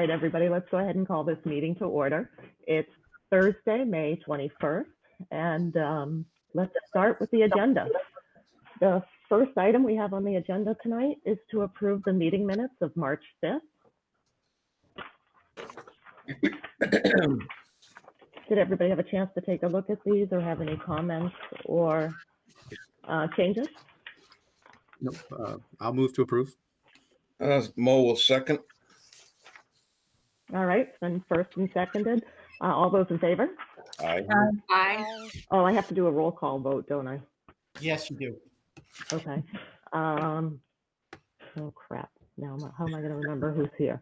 right, everybody, let's go ahead and call this meeting to order. It's Thursday, May 21st, and let's start with the agenda. The first item we have on the agenda tonight is to approve the meeting minutes of March 5th. Did everybody have a chance to take a look at these or have any comments or changes? Nope. I'll move to approve. Mo will second. All right, then first and seconded. All those in favor? Aye. Aye. Oh, I have to do a roll call vote, don't I? Yes, you do. Okay. Oh, crap. Now, how am I going to remember who's here?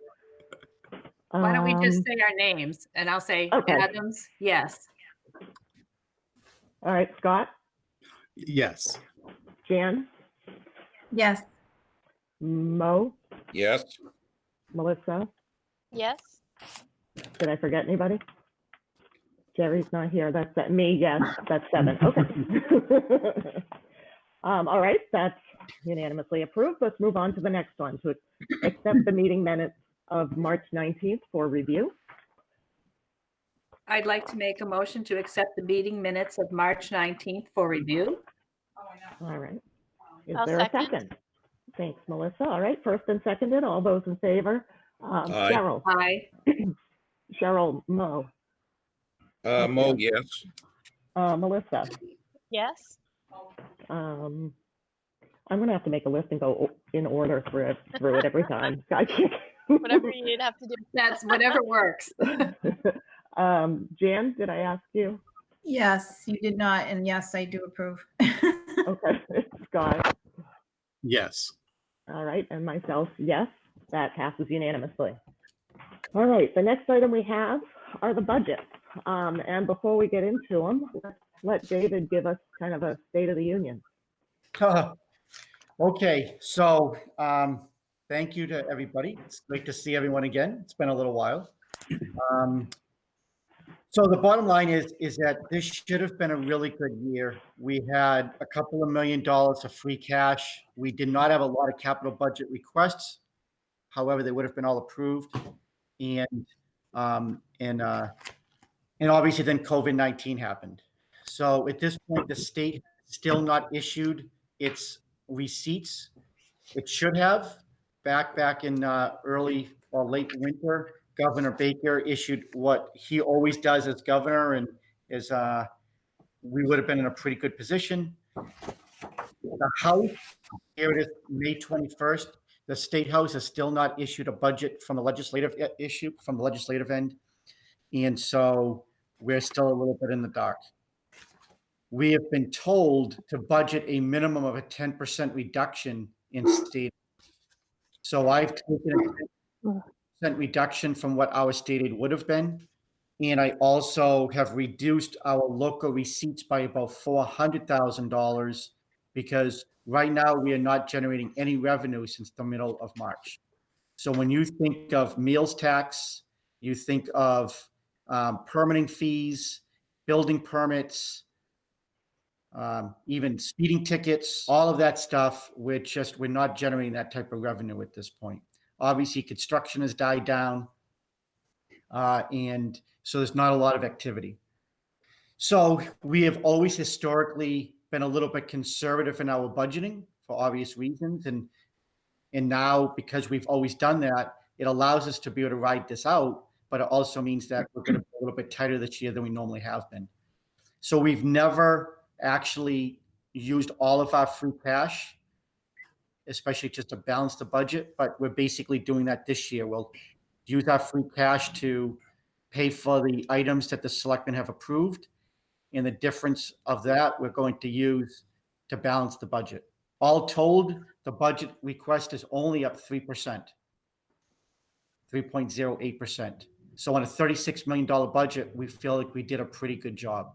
Why don't we just say our names and I'll say Okay. Adams, yes. All right, Scott, Yes. Jan, Yes. Mo, Yes. Melissa. Yes. Did I forget anybody? Jerry's not here. That's me. Yes, that's 7. Okay. All right, that's unanimously approved. Let's move on to the next one, to accept the meeting minutes of March 19th for review. I'd like to make a motion to accept the meeting minutes of March 19th for review. All right. Is I'll there second. a second? Thanks, Melissa. All right, first and seconded. All those in favor? Aye. Cheryl. Aye. Cheryl, Mo. Mo, yes. Melissa. Yes. I'm going to have to make a list and go in order through it every time. I can't. Whatever you'd have to do. That's whatever works. Jan, did I ask you? Yes, you did not. And yes, I do approve. Okay. Scott. Yes. All right. And myself, yes. That passes unanimously. All right. The next item we have are the budgets. And before we get into them, let's let David give us kind of a State of the Union. Okay, so thank you to everybody. It's great to see everyone again. It's been a little while. So the bottom line is that this should have been a really good year. We had a couple of $1 million of free cash. We did not have a lot of capital budget requests. However, they would have been all approved. And obviously then COVID-19 happened. So at this point, the state still not issued its receipts. It should have back in early or late winter. Governor Baker issued what he always does as governor, and we would have been in a pretty good position. The House, here it is, May 21st. The State House has still not issued a budget from the legislative end, and so we're still a little bit in the dark. We have been told to budget a minimum of a 10% reduction in state. So I've taken a 10% reduction from what our state aid would have been. And I also have reduced our local receipts by about $400,000 because right now we are not generating any revenue since the middle of March. So when you think of meals tax, you think of permitting fees, building permits, even speeding tickets, all of that stuff, we're not generating that type of revenue at this point. Obviously, construction has died down, and so there's not a lot of activity. So we have always historically been a little bit conservative in our budgeting for obvious reasons, and now because we've always done that, it allows us to be able to ride this out, but it also means that we're going to be a little bit tighter this year than we normally have been. So we've never actually used all of our free cash, especially just to balance the budget, but we're basically doing that this year. We'll use our free cash to pay for the items that the selectmen have approved, and the difference of that we're going to use to balance the budget. All told, the budget request is only up 3%, 3.08%. So on a $36 million budget, we feel like we did a pretty good job.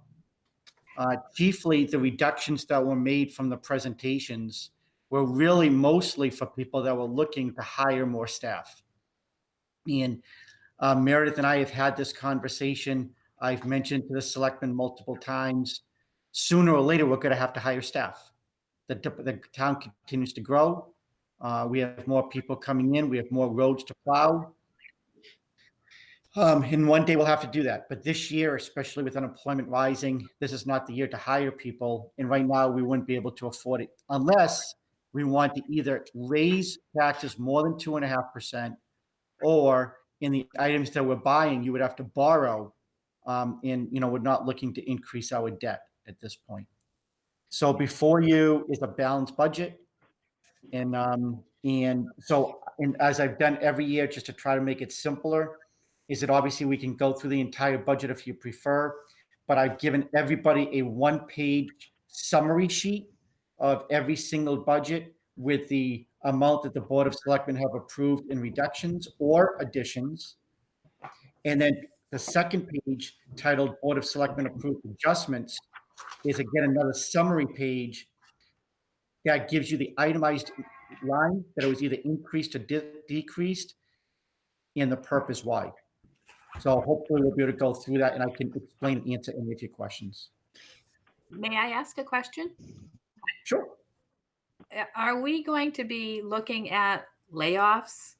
Chiefly, the reductions that were made from the presentations were really mostly for people that were looking to hire more staff. And Meredith and I have had this conversation. I've mentioned to the selectmen multiple times, sooner or later, we're going to have to hire staff. The town continues to grow. We have more people coming in. We have more roads to plow. In one day, we'll have to do that. But this year, especially with unemployment rising, this is not the year to hire people. And right now, we wouldn't be able to afford it unless we want to either raise taxes more than 2.5%, or in the items that we're buying, you would have to borrow. And, we're not looking to increase our debt at this point. So before you is a balanced budget. And as I've done every year, just to try to make it simpler, is that obviously we can go through the entire budget if you prefer, but I've given everybody a one-page summary sheet of every single budget with the amount that the Board of Selectmen have approved in reductions or additions. And then the second page, titled Board of Selectmen Approved Adjustments, is again another summary page that gives you the itemized line that it was either increased or decreased, and the purpose why. So hopefully we'll be able to go through that and I can explain and answer any of your questions. May I ask a question? Sure. Are we going to be looking at layoffs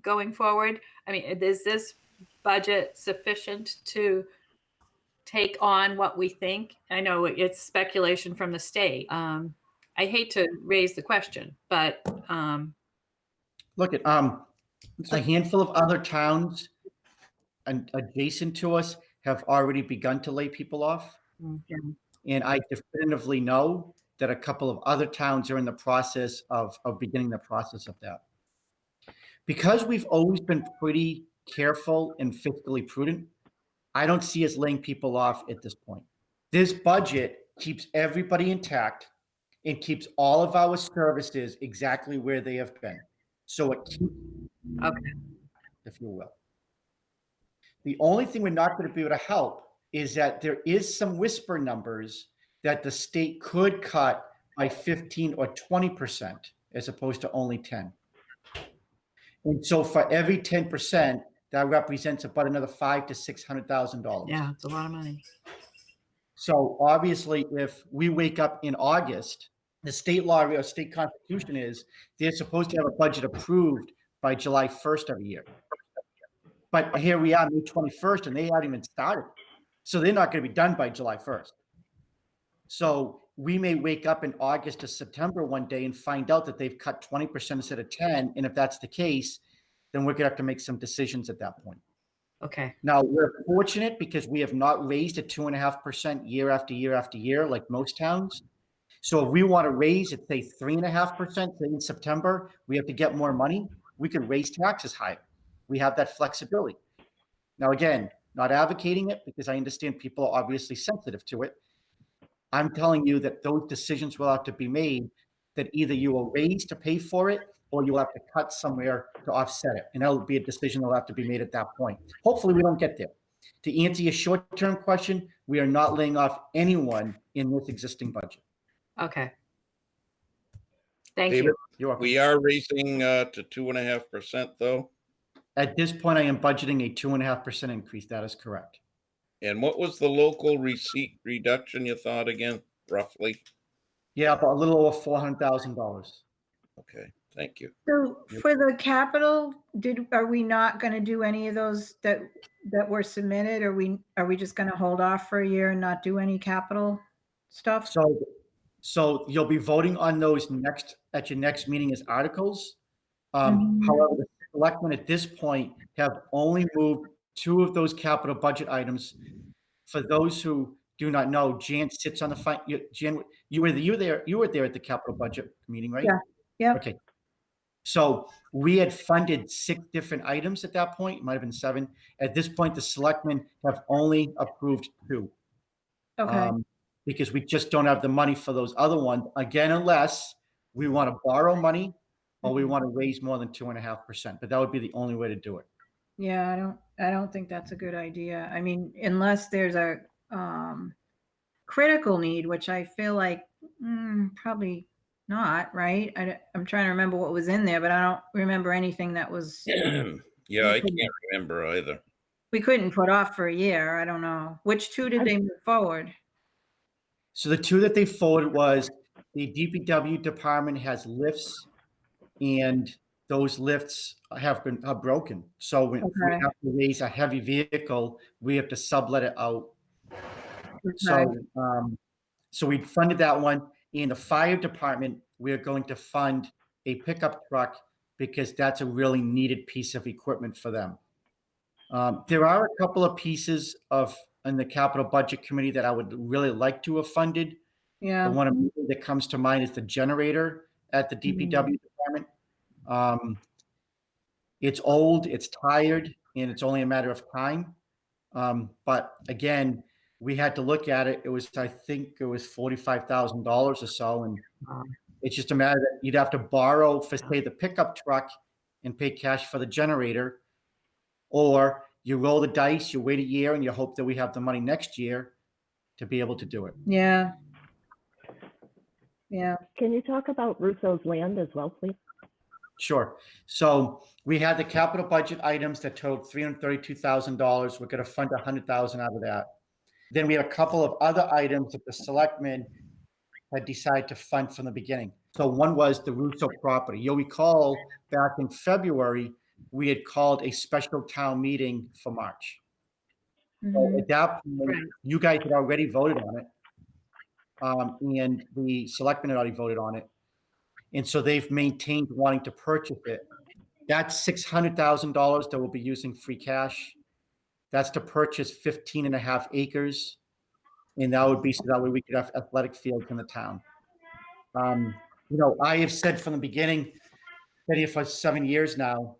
going forward? I mean, is this budget sufficient to take on what we think? I know it's speculation from the state. I hate to raise the question, but Look at a handful of other towns adjacent to us have already begun to lay people off. And I definitively know that a couple of other towns are in the process of beginning the process of that. Because we've always been pretty careful and fiscally prudent, I don't see us laying people off at this point. This budget keeps everybody intact and keeps all of our services exactly where they have been. So it keeps, if you will. The only thing we're not going to be able to help is that there is some whisper numbers that the state could cut by 15 or 20% as opposed to only 10. And so for every 10%, that represents about another $500,000 to $600,000. yeah, it's a lot of money. So obviously, if we wake up in August, the state law or state constitution is they're supposed to have a budget approved by July 1st every year. But here we are, May 21st, and they haven't even started. So they're not going to be done by July 1st. So we may wake up in August to September one day and find out that they've cut 20% instead of 10. And if that's the case, then we're going to have to make some decisions at that point. Okay. Now, we're fortunate because we have not raised at 2.5% year after year after year like most towns. So if we want to raise it, say 3.5% in September, we have to get more money. We can raise taxes higher. We have that flexibility. Now, again, not advocating it because I understand people are obviously sensitive to it. I'm telling you that those decisions will have to be made, that either you will raise to pay for it or you will have to cut somewhere to offset it. And that'll be a decision that will have to be made at that point. Hopefully we don't get there. To answer your short-term question, we are not laying off anyone in this existing budget. Okay. Thank David, you. You're welcome. we are raising to 2.5% though. At this point, I am budgeting a 2.5% increase. That is correct. And what was the local receipt reduction you thought again, roughly? Yeah, about a little over $400,000. Okay, thank you. So for the capital, are we not going to do any of those that were submitted? Are we just going to hold off for a year and not do any capital stuff? So you'll be voting on those at your next meeting as articles. However, the selectmen at this point have only moved 2 of those capital budget items. For those who do not know, Jan sits on the Jan, you were there at the capital budget meeting, right? Yeah. Yeah. Okay. So we had funded 6 different items at that point. It might have been 7. At this point, the selectmen have only approved 2. Okay. Because we just don't have the money for those other ones. Again, unless we want to borrow money or we want to raise more than 2.5%, but that would be the only way to do it. Yeah, I don't think that's a good idea. I mean, unless there's a critical need, which I feel like probably not, right? I'm trying to remember what was in there, but I don't remember anything that was. Yeah, I can't remember either. We couldn't put off for a year. I don't know. Which 2 did they move forward? So the 2 that they forwarded was the DPW department has lifts and those lifts are broken. So when we Okay. have to raise a heavy vehicle, we have to sublet it out. Okay. So we funded that one. In the fire department, we're going to fund a pickup truck because that's a really needed piece of equipment for them. There are a couple of pieces in the capital budget committee that I would really like to have funded. The Yeah. one that comes to mind is the generator at the DPW department. It's old, it's tired, and it's only a matter of time. But again, we had to look at it. I think it was $45,000 or so. And it's just a matter that you'd have to borrow for, say, the pickup truck and pay cash for the generator. Or you roll the dice, you wait a year, and you hope that we have the money next year to be able to do it. Yeah. Yeah. Can you talk about Rousseau's land as well, please? Sure. So we had the capital budget items that totaled $332,000. We're going to fund $100,000 out of that. Then we have a couple of other items that the selectmen had decided to fund from the beginning. So one was the Rousseau property. You'll recall back in February, we had called a special town meeting for March. So at that point, you guys had already voted on it. And the selectmen had already voted on it. And so they've maintained wanting to purchase it. That's $600,000 that we'll be using free cash. That's to purchase 15 and a half acres. And that would be so that way we could have athletic fields in the town. I have said from the beginning, been here for 7 years now,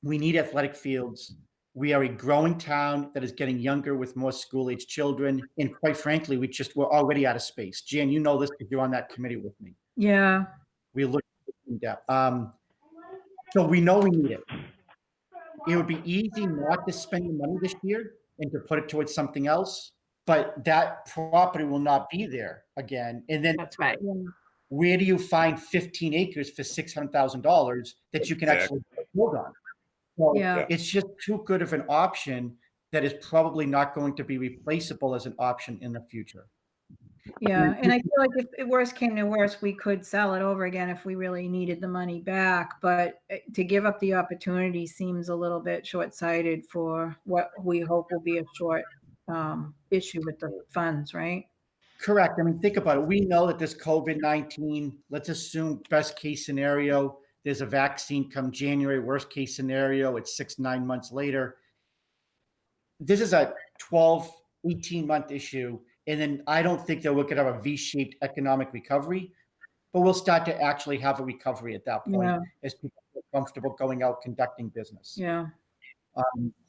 we need athletic fields. We are a growing town that is getting younger with more school-age children. And quite frankly, we're already out of space. Jan, you know this because you're on that committee with me. Yeah. We looked in depth. So we know we need it. It would be easy not to spend the money this year and to put it towards something else, but that property will not be there again. And then That's right. where do you find 15 acres for $600,000 that you can actually build on? So Yeah. it's just too good of an option that is probably not going to be replaceable as an option in the future. Yeah. And I feel like if worse came to worse, we could sell it over again if we really needed the money back. But to give up the opportunity seems a little bit short-sighted for what we hope will be a short issue with the funds, right? Correct. I mean, think about it. We know that this COVID-19, let's assume best case scenario, there's a vaccine come January, worst case scenario, it's 6-9 months later. This is a 12, 18-month issue. And then I don't think that we're going to have a V-shaped economic recovery, but we'll start to actually have a recovery at that point as people feel comfortable going out conducting business. Yeah.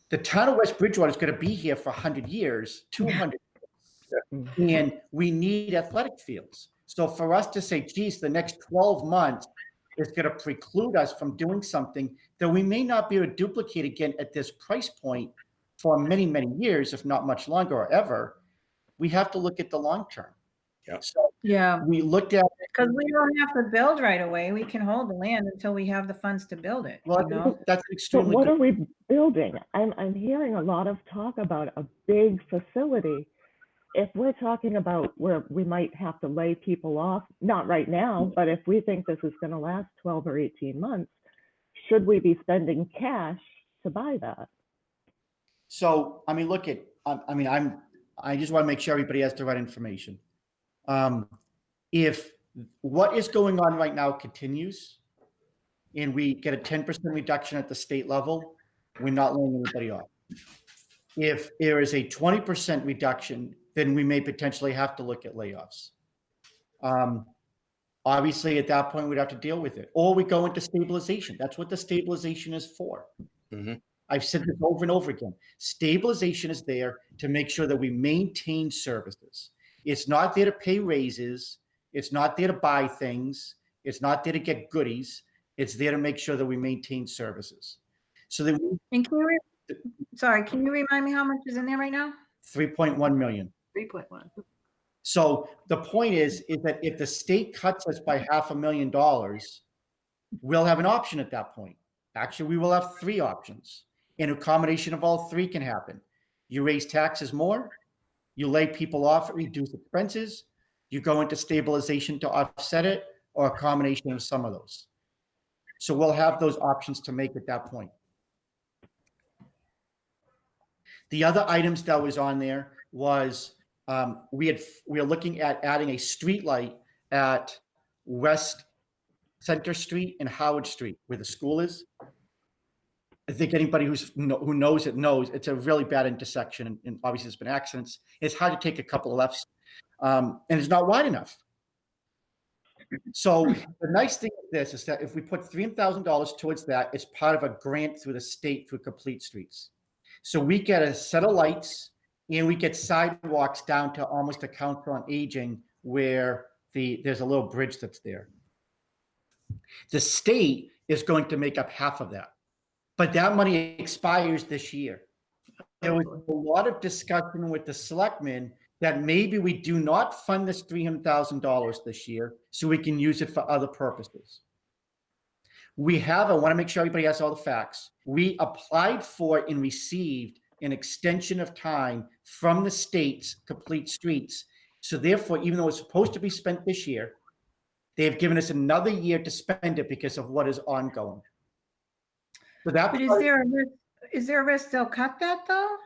The town of West Bridgewater is going to be here for 100 years, 200 years, and we need athletic fields. So for us to say, geez, the next 12 months is going to preclude us from doing something that we may not be able to duplicate again at this price point for many, many years, if not much longer or ever, we have to look at the long term. Yeah. So we looked at because we don't have to build right away. We can hold the land until we have the funds to build it. Well, you know? that's But extremely what good. are we building? I'm hearing a lot of talk about a big facility. If we're talking about where we might have to lay people off, not right now, but if we think this is going to last 12 or 18 months, should we be spending cash to buy that? So, I mean, look at, I just want to make sure everybody has the right information. If what is going on right now continues and we get a 10% reduction at the state level, we're not laying anybody off. If there is a 20% reduction, then we may potentially have to look at layoffs. Obviously, at that point, we'd have to deal with it. Or we go into stabilization. That's what the stabilization is for. Mm-hmm. I've said this over and over again. Stabilization is there to make sure that we maintain services. It's not there to pay raises. It's not there to buy things. It's not there to get goodies. It's there to make sure that we maintain services. So that And can you remind me how much is in there right now? 3.1 million. 3.1. So the point is that if the state cuts us by $500,000, we'll have an option at that point. Actually, we will have 3 options. And a combination of all 3 can happen. You raise taxes more, you lay people off, reduce expenses, you go into stabilization to offset it, or a combination of some of those. So we'll have those options to make at that point. The other items that was on there was we are looking at adding a street light at West Center Street and Howard Street, where the school is. I think anybody who knows it knows it's a really bad intersection, and obviously there's been accidents. It's hard to take a couple of lefts, and it's not wide enough. So the nice thing of this is that if we put $3,000 towards that, it's part of a grant through the state through Complete Streets. So we get a set of lights and we get sidewalks down to almost a Council on Aging where there's a little bridge that's there. The state is going to make up half of that, but that money expires this year. There was a lot of discussion with the selectmen that maybe we do not fund this $300,000 this year so we can use it for other purposes. I want to make sure everybody has all the facts. We applied for and received an extension of time from the state's Complete Streets. So therefore, even though it's supposed to be spent this year, they have given us another year to spend it because of what is ongoing. But is there a risk they'll cut that though?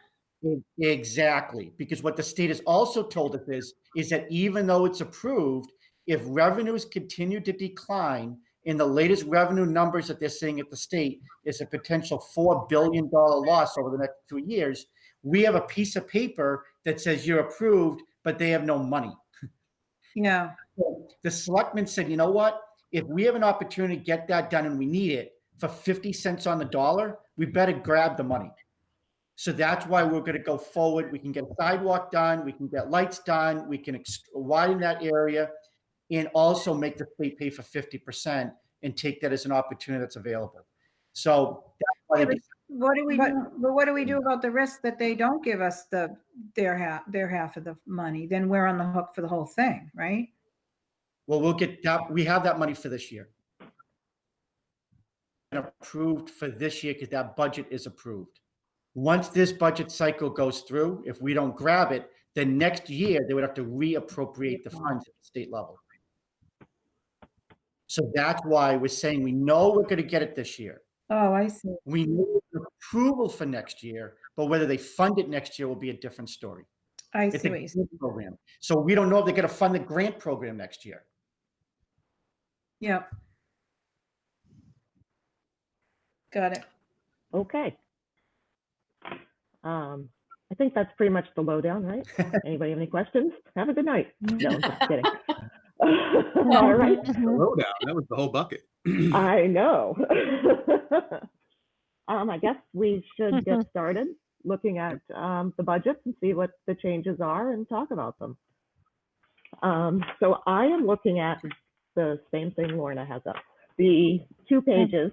Exactly, because what the state has also told us is that even though it's approved, if revenues continue to decline, in the latest revenue numbers that they're saying at the state is a potential $4 billion loss over the next 2 years, we have a piece of paper that says you're approved, but they have no money. Yeah. So the selectmen said, you know what? If we have an opportunity to get that done and we need it for 50 cents on the dollar, we better grab the money. So that's why we're going to go forward. We can get a sidewalk done. We can get lights done. We can widen that area and also make the state pay for 50% and take that as an opportunity that's available. So that's why what do we do? But what do we do about the risk that they don't give us their half of the money? Then we're on the hook for the whole thing, right? Well, we'll get that. We have that money for this year. And approved for this year because that budget is approved. Once this budget cycle goes through, if we don't grab it, then next year they would have to reappropriate the funds at the state level. So that's why we're saying we know we're going to get it this year. Oh, I see. We need approval for next year, but whether they fund it next year will be a different story. I It's see a what you grant program. So we don't know if they're going to fund the grant program next year. Yep. Got it. Okay. I think that's pretty much the lowdown, right? Anybody have any questions? Have a good night. No, I'm just kidding. All right. Lowdown. That was the whole bucket. I know. I guess we should get started looking at the budgets and see what the changes are and talk about them. So I am looking at the same thing Lorna has up. The 2 pages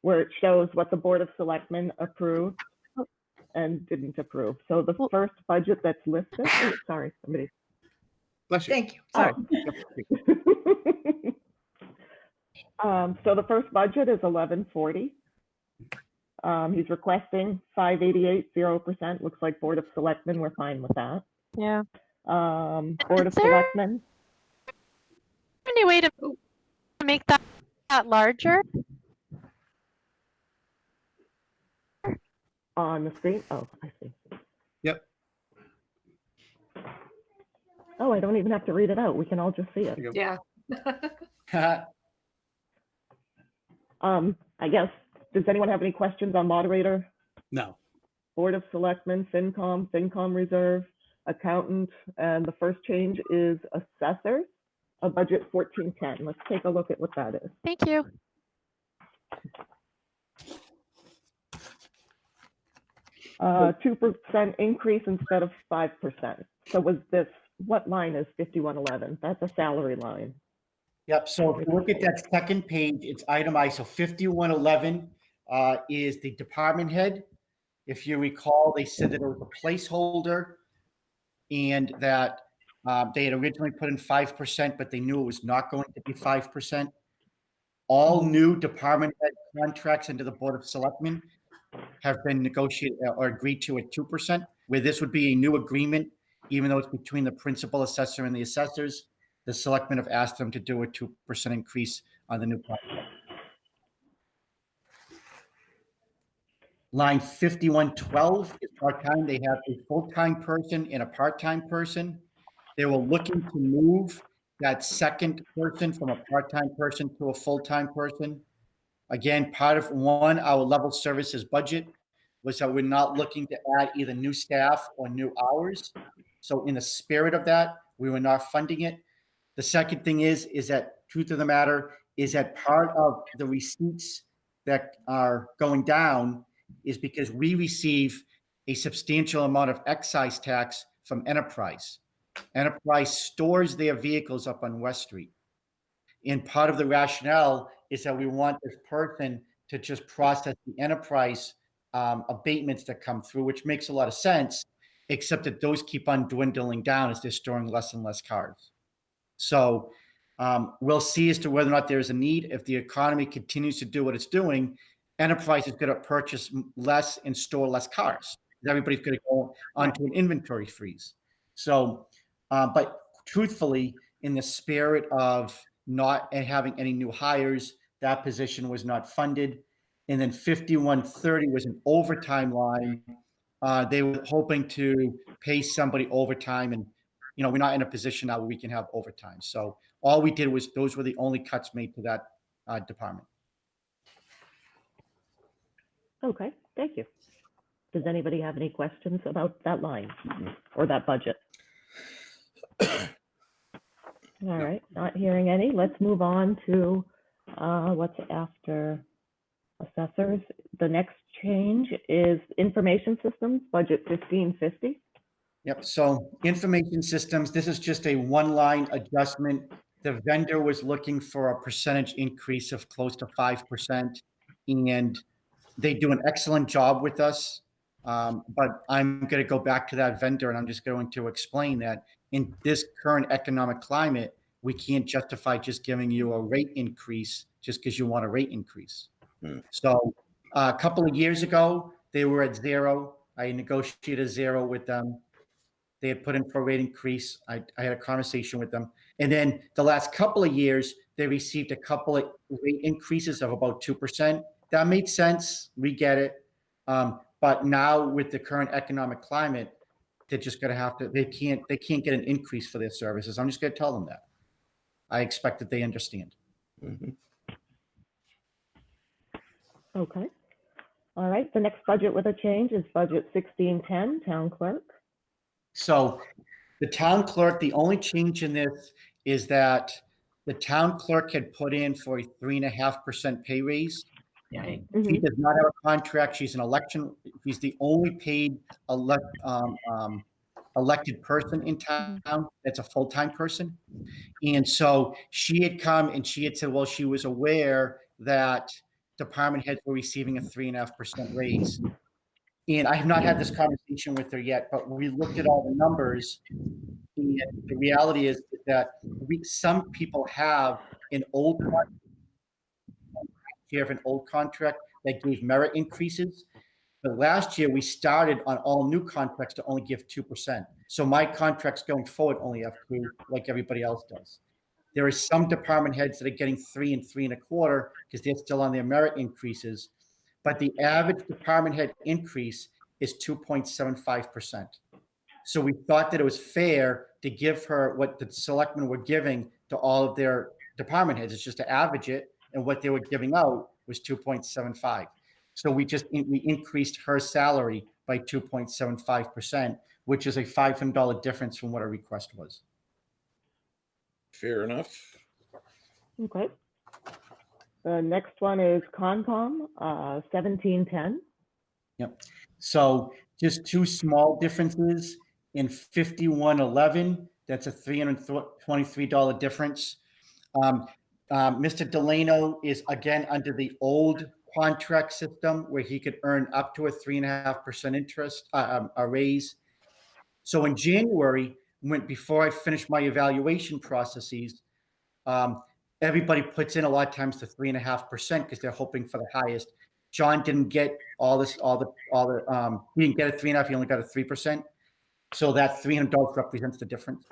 where it shows what the Board of Selectmen approved and didn't approve. So the first budget that's listed, oh, sorry, somebody. Bless you. Thank you. Sorry. So the first budget is 1140. He's requesting 588, 0%. Looks like Board of Selectmen, we're fine with that. Yeah. Board of Selectmen. Any way to make that larger? On the screen. Oh, I see. Yep. Oh, I don't even have to read it out. We can all just see it. Yeah. I guess, does anyone have any questions on moderator? No. Board of Selectmen, FinCom reserve, accountant, and the first change is assessors, a budget 1410. Let's take a look at what that is. Thank you. 2% increase instead of 5%. So was this, what line is 5111? That's a salary line. Yep. So if you look at that second page, it's itemized. So 5111 is the department head. If you recall, they said that it was a placeholder and that they had originally put in 5%, but they knew it was not going to be 5%. All new department head contracts into the Board of Selectmen have been negotiated or agreed to at 2%, where this would be a new agreement, even though it's between the principal assessor and the assessors. The selectmen have asked them to do a 2% increase on the new contract. Line 5112 is part-time. They have a full-time person and a part-time person. They were looking to move that second person from a part-time person to a full-time person. Again, part of our level services budget was that we're not looking to add either new staff or new hours. So in the spirit of that, we were not funding it. The second thing is that truth of the matter is that part of the receipts that are going down is because we receive a substantial amount of excise tax from Enterprise. Enterprise stores their vehicles up on West Street. And part of the rationale is that we want this person to just process the Enterprise abatements that come through, which makes a lot of sense, except that those keep on dwindling down as they're storing less and less cars. So we'll see as to whether or not there's a need. If the economy continues to do what it's doing, Enterprise is going to purchase less and store less cars. Everybody's going to go onto an inventory freeze. So, but truthfully, in the spirit of not having any new hires, that position was not funded. And then 5130 was an overtime line. They were hoping to pay somebody overtime, and we're not in a position now where we can have overtime. So all we did was those were the only cuts made to that department. Okay, thank you. Does anybody have any questions about that line or that budget? All right, not hearing any. Let's move on to what's after assessors. The next change is information systems, budget 1550. Yep. So information systems, this is just a one-line adjustment. The vendor was looking for a percentage increase of close to 5%, and they do an excellent job with us. But I'm going to go back to that vendor, and I'm just going to explain that in this current economic climate, we can't justify just giving you a rate increase just because you want a rate increase. So a couple of years ago, they were at 0. I negotiated 0 with them. They had put in for a rate increase. I had a conversation with them. And then the last couple of years, they received a couple of rate increases of about 2%. That made sense. We get it. But now with the current economic climate, they're just going to have to, they can't get an increase for their services. I'm just going to tell them that. I expect that they understand. Mhm. Okay. All right, the next budget with a change is budget 1610, town clerk. So the town clerk, the only change in this is that the town clerk had put in for a 3.5% pay raise. Yeah. She does not have a contract. She's an election. She's the only paid elected person in town that's a full-time person. And so she had come and she had said, well, she was aware that department heads were receiving a 3.5% raise. And I have not had this conversation with her yet, but we looked at all the numbers. And the reality is that some people have an old contract that gave merit increases. But last year we started on all new contracts to only give 2%. So my contracts going forward only have 2, like everybody else does. There are some department heads that are getting 3 and 3.25 because they're still on their merit increases. But the average department head increase is 2.75%. So we thought that it was fair to give her what the selectmen were giving to all of their department heads. It's just to average it, and what they were giving out was 2.75. So we increased her salary by 2.75%, which is a $500 difference from what our request was. Fair enough. Okay. The next one is Concom, 1710. Yep. So just 2 small differences. In 5111, that's a $323 difference. Mr. Delano is again under the old contract system where he could earn up to a 3.5% interest, a raise. So in January, before I finished my evaluation processes, everybody puts in a lot of times the 3.5% because they're hoping for the highest. John didn't get he didn't get a 3.5%. He only got a 3%. So that $300 represents the difference.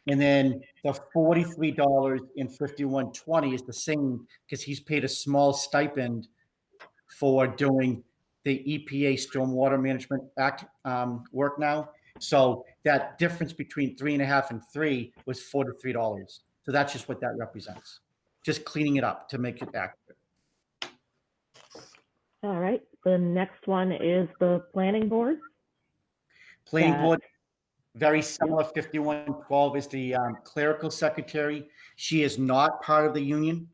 And then the $43.5120 is the same because he's paid a small stipend for doing the EPA Stormwater Management Act work now. So that difference between 3.5 and 3 was $43. So that's just what that represents. Just cleaning it up to make it accurate. All right, the next one is the planning board. Planning That- board, very similar. 5112 is the clerical secretary. She is not part of the union.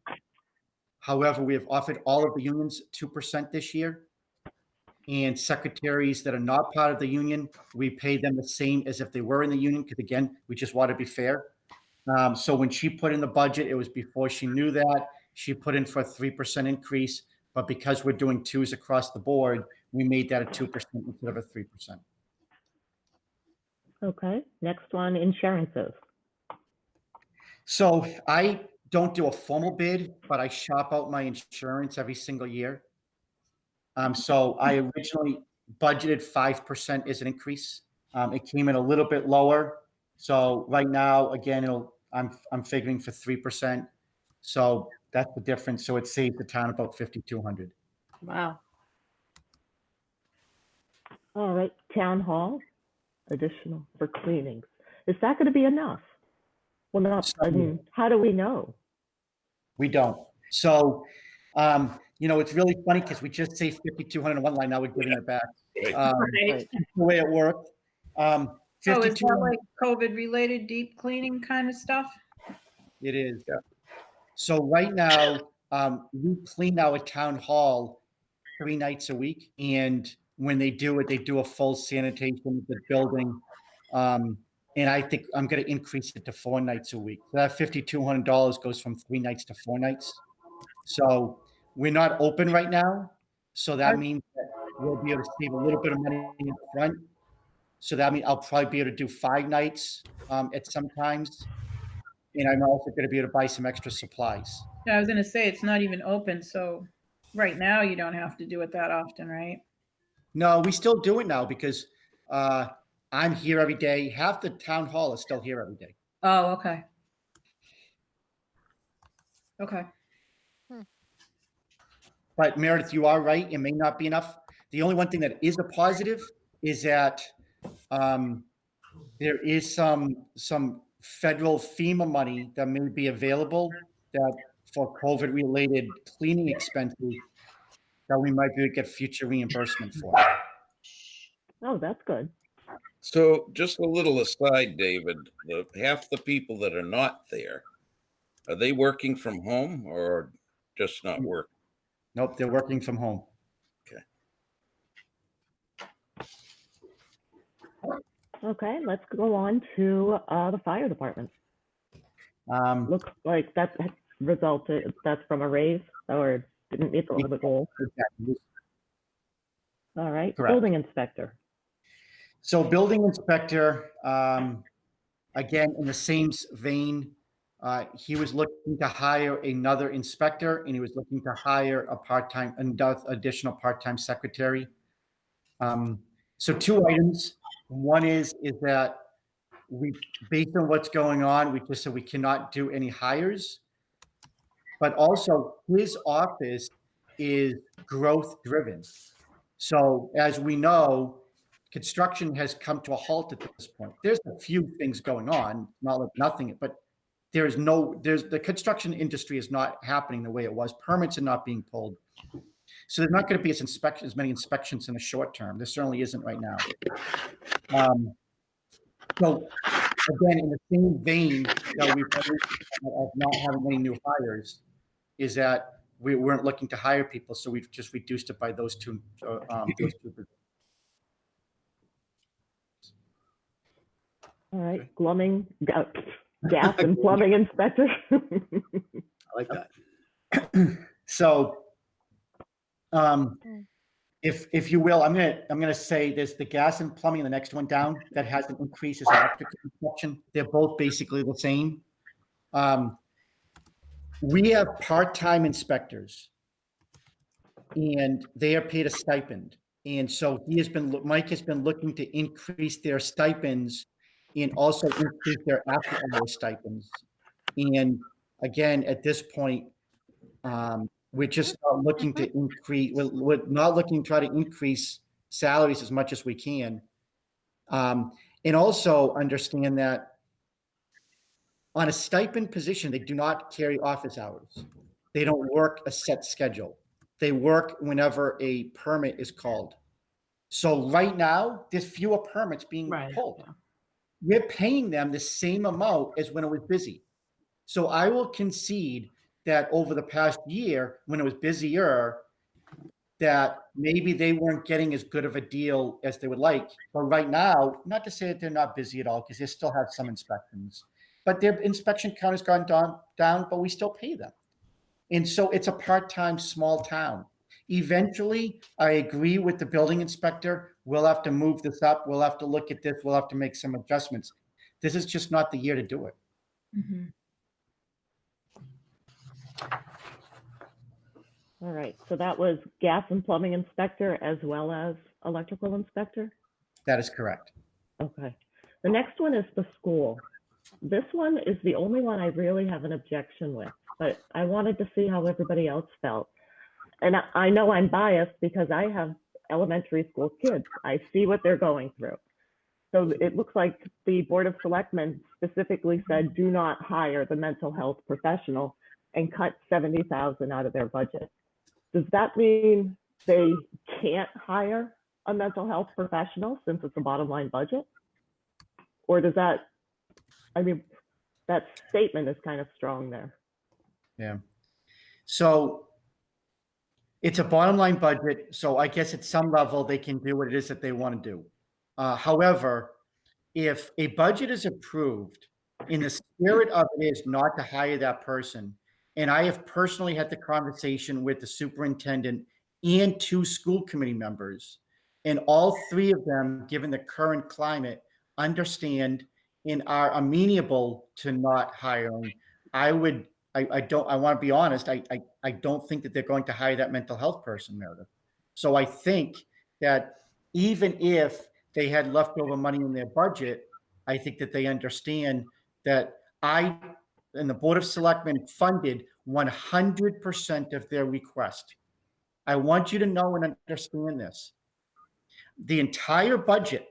However, we have offered all of the unions 2% this year. And secretaries that are not part of the union, we pay them the same as if they were in the union, because again, we just want to be fair. So when she put in the budget, it was before she knew that. She put in for a 3% increase, but because we're doing 2s across the board, we made that a 2% instead of a 3%. Okay, next one, insurances. So I don't do a formal bid, but I shop out my insurance every single year. So I originally budgeted 5% as an increase. It came in a little bit lower. So right now, again, I'm figuring for 3%. So that's the difference. So it saved the town about $5,200. Wow. All right, town hall, additional for cleanings. Is that going to be enough? Well, not, I mean, how do we know? We don't. So, it's really funny because we just saved $5,200 on one line. Now we're giving it back. Right. Right. The way it worked. So is 52. that like COVID-related deep cleaning kind of stuff? It is. Yeah. So right now, we clean our town hall 3 nights a week, and when they do it, they do a full sanitation of the building. And I think I'm going to increase it to 4 nights a week. So that $5,200 goes from 3 nights to 4 nights. So we're not open right now. So that means that we'll be able to save a little bit of money up front. So that means I'll probably be able to do 5 nights at some times. And I'm also going to be able to buy some extra supplies. I was gonna say, it's not even open, so right now you don't have to do it that often, right? No, we still do it now because I'm here every day. Half the town hall is still here every day. Oh, okay. Okay. But Meredith, you are right. It may not be enough. The only one thing that is a positive is that there is some federal FEMA money that may be available that for COVID-related cleaning expenses that we might be able to get future reimbursement for. Oh, that's good. So just a little aside, David, half the people that are not there, are they working from home or just not working? Nope, they're working from home. Okay, let's go on to the fire department. Looks like that resulted, that's from a raise or didn't meet the goal. Exactly. All right, Correct. building inspector. So building inspector, again, in the same vein, he was looking to hire another inspector and he was looking to hire an additional part-time secretary. So 2 items. One is that we, based on what's going on, we just said we cannot do any hires. But also his office is growth driven. So as we know, construction has come to a halt at this point. There's a few things going on, not like nothing, but the construction industry is not happening the way it was. Permits are not being pulled. So there's not going to be as many inspections in the short term. There certainly isn't right now. So again, in the same vein that we've of not having any new hires, is that we weren't looking to hire people, so we've just reduced it by those two. All right, plumbing, gas and plumbing inspector. I like that. So, if you will, I'm gonna say there's the gas and plumbing, the next one down that has an increase is electric construction. They're both basically the same. We have part-time inspectors, and they are paid a stipend. And so Mike has been looking to increase their stipends and also increase their after-hour stipends. And again, at this point, we're just not looking to increase, we're not looking to try to increase salaries as much as we can. And also understand that on a stipend position, they do not carry office hours. They don't work a set schedule. They work whenever a permit is called. So right now, there's fewer permits being pulled. We're paying them the same amount as when it was busy. So I will concede that over the past year, when it was busier, that maybe they weren't getting as good of a deal as they would like. But right now, not to say that they're not busy at all, because they still have some inspections, but their inspection count has gone down, but we still pay them. And so it's a part-time small town. Eventually, I agree with the building inspector. We'll have to move this up. We'll have to look at this. We'll have to make some adjustments. This is just not the year to do it. Mm-hmm. All right, so that was gas and plumbing inspector as well as electrical inspector? That is correct. Okay. The next one is the school. This one is the only one I really have an objection with, but I wanted to see how everybody else felt. And I know I'm biased because I have elementary school kids. I see what they're going through. So it looks like the Board of Selectmen specifically said, do not hire the mental health professional and cut $70,000 out of their budget. Does that mean they can't hire a mental health professional since it's a bottom line budget? Or does that, I mean, that statement is kind of strong there. Yeah. So it's a bottom line budget. So I guess at some level they can do what it is that they want to do. However, if a budget is approved in the spirit of it is not to hire that person, and I have personally had the conversation with the superintendent and 2 school committee members, and all 3 of them, given the current climate, understand and are amenable to not hiring. I want to be honest, I don't think that they're going to hire that mental health person, Meredith. So I think that even if they had leftover money in their budget, I think that they understand that I and the Board of Selectmen funded 100% of their request. I want you to know and understand this. The entire budget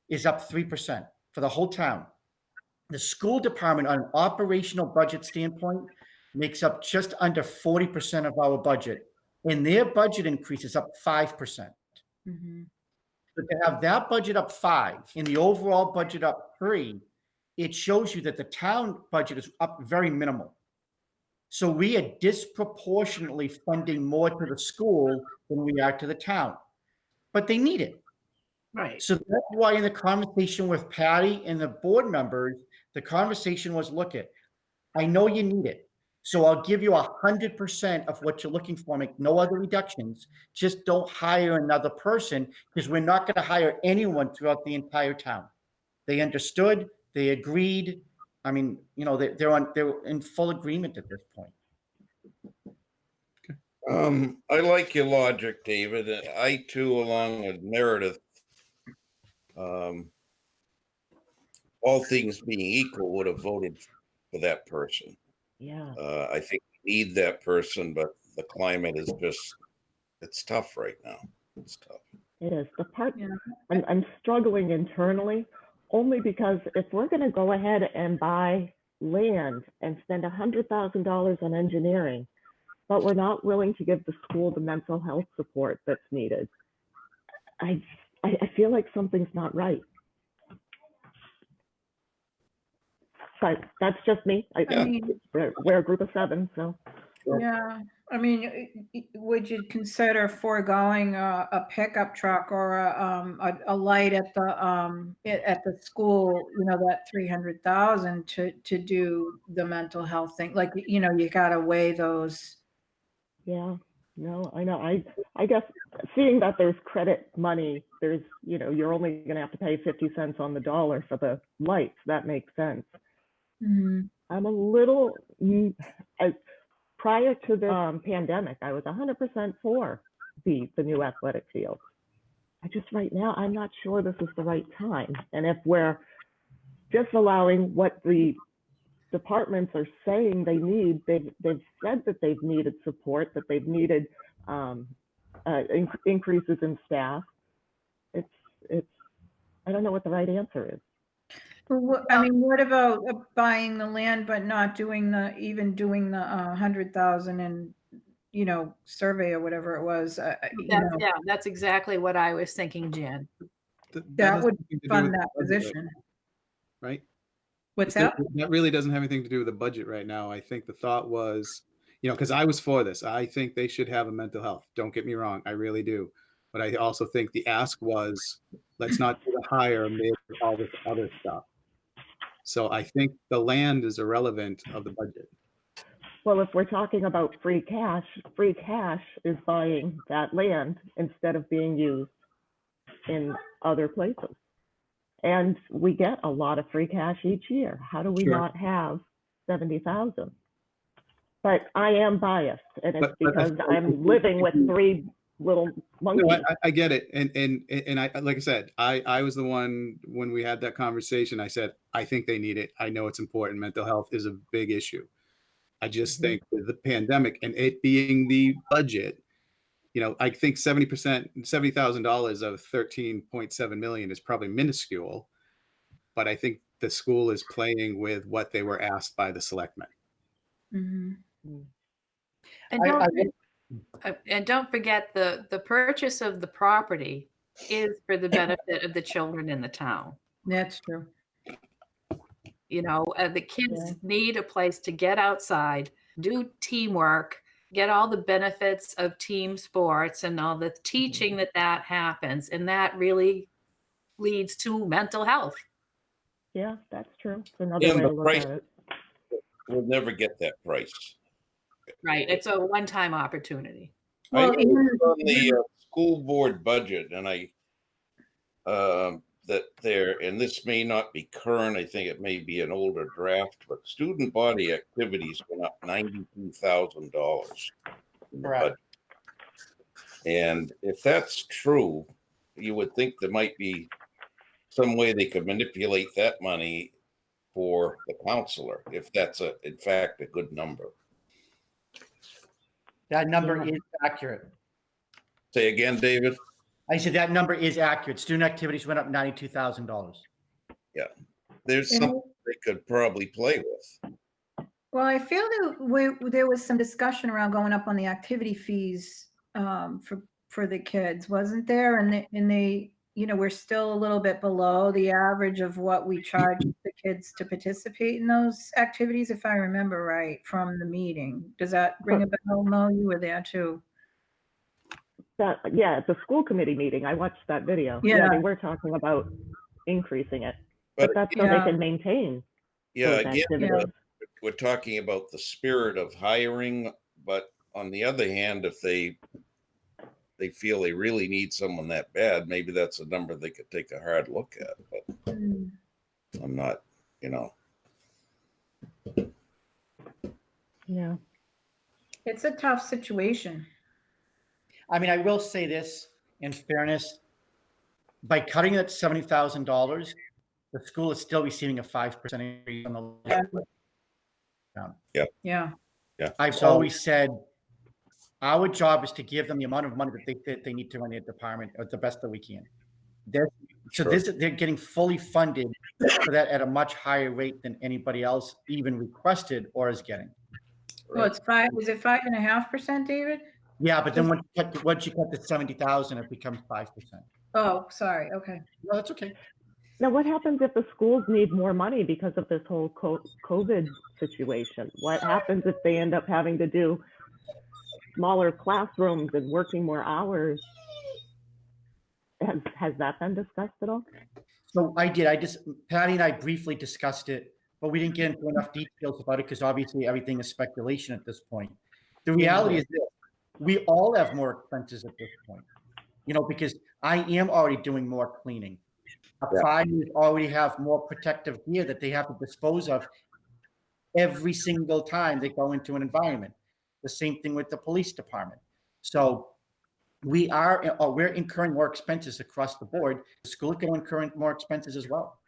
is up 3% for the whole town. The school department, on an operational budget standpoint, makes up just under 40% of our budget, and their budget increase is up 5%. Mm-hmm. So to have that budget up 5 and the overall budget up 3, it shows you that the town budget is up very minimal. So we are disproportionately funding more to the school than we are to the town, but they need it. Right. So that's why in the conversation with Patty and the board members, the conversation was, look at, I know you need it. So I'll give you 100% of what you're looking for, make no other reductions. Just don't hire another person because we're not going to hire anyone throughout the entire town. They understood, they agreed. I mean, you know, they're in full agreement at this point. I like your logic, David. I too, along with Meredith, all things being equal, would have voted for that person. Yeah. I think we need that person, but the climate is just, it's tough right now. It's tough. It is. The part Yeah. I'm struggling internally only because if we're going to go ahead and buy land and spend $100,000 on engineering, but we're not willing to give the school the mental health support that's needed, I feel like something's not right. But that's just me. I mean, We're a group of 7, so. yeah. I mean, would you consider foregoing a pickup truck or a light at the school? You know, that $300,000 to do the mental health thing. Like, you know, you got to weigh those. Yeah, no, I know. I guess seeing that there's credit money, there's, you know, you're only going to have to pay 50 cents on the dollar for the lights. That makes sense. Mm-hmm. I'm a little, prior to the pandemic, I was 100% for the new athletic field. I just right now, I'm not sure this is the right time. And if we're just allowing what the departments are saying they need. They've said that they've needed support, that they've needed increases in staff. It's I don't know what the right answer is. I mean, what about buying the land but not doing even doing the 100,000 and survey or whatever it was? Yeah, that's exactly what I was thinking, Jan. That has would nothing to do fund with that the budget position. right? What's that? That really doesn't have anything to do with the budget right now. I think the thought was, because I was for this. I think they should have a mental health. Don't get me wrong, I really do. But I also think the ask was, let's not do the hire amid all this other stuff. So I think the land is irrelevant of the budget. Well, if we're talking about free cash is buying that land instead of being used in other places. And we get a lot of free cash each year. How do we Sure. not have 70,000? But I am biased, and it's But I because feel I'm living with 3 little monkeys. No, I get it, and I, like I said, I was the one when we had that conversation. I said I think they need it. I know it's important. Mental health is a big issue. I just think with the pandemic and it being the budget, I think $70,000 of $13.7 million is probably minuscule, but I think the school is playing with what they were asked by the selectmen. Mhm. And don't forget the purchase of the property is for the benefit of the children in the town. That's true. The kids need a place to get outside, do teamwork, get all the benefits of team sports and all the teaching that happens. And that really leads to mental health. Yeah, that's true. It's another way to look price, at it. we'll never get that price. Right. It's a one-time opportunity. I Well, know it's on the school board budget, and that there, and this may not be current. I think it may be an older draft, but student body activities went up $92,000. Correct. And if that's true, you would think there might be some way they could manipulate that money for the counselor, if that's in fact a good number. That number is accurate. Say again, David. I said that number is accurate. Student activities went up $92,000. Yeah, there's something they could probably play with. Well, I feel that there was some discussion around going up on the activity fees for the kids, wasn't there? And they we're still a little bit below the average of what we charge the kids to participate in those activities, if I remember right from the meeting. Does that ring a bell? No, you were there too. At the school committee meeting, I watched that video. Yeah. They were talking about increasing it, but that's so they can maintain. Yeah, those again, activities. we're talking about the spirit of hiring, but on the other hand, if they feel they really need someone that bad, maybe that's a number they could take a hard look at. But I'm not, Yeah. It's a tough situation. I mean, I will say this in fairness, by cutting it $70,000, the school is still receiving a 5% increase on the. Yeah. I've always said our job is to give them the amount of money that they need to run their department at the best that we can. They're getting fully funded for that at a much higher rate than anybody else even requested or is getting. Well, it's 5. Is it 5.5%, David? Yeah, but then once you cut the 70,000, it becomes 5%. Oh, sorry. Okay. No, that's okay. Now, what happens if the schools need more money because of this whole COVID situation? What happens if they end up having to do smaller classrooms and working more hours? Has that been discussed at all? So Patty and I briefly discussed it, but we didn't get into enough details about it because obviously everything is speculation at this point. The reality is this: we all have more expenses at this point, because I am already doing more cleaning. Firefighters already have more protective gear that they have to dispose of every single time they go into an environment. The same thing with the police department. So we're incurring more expenses across the board. The school can incur more expenses as well.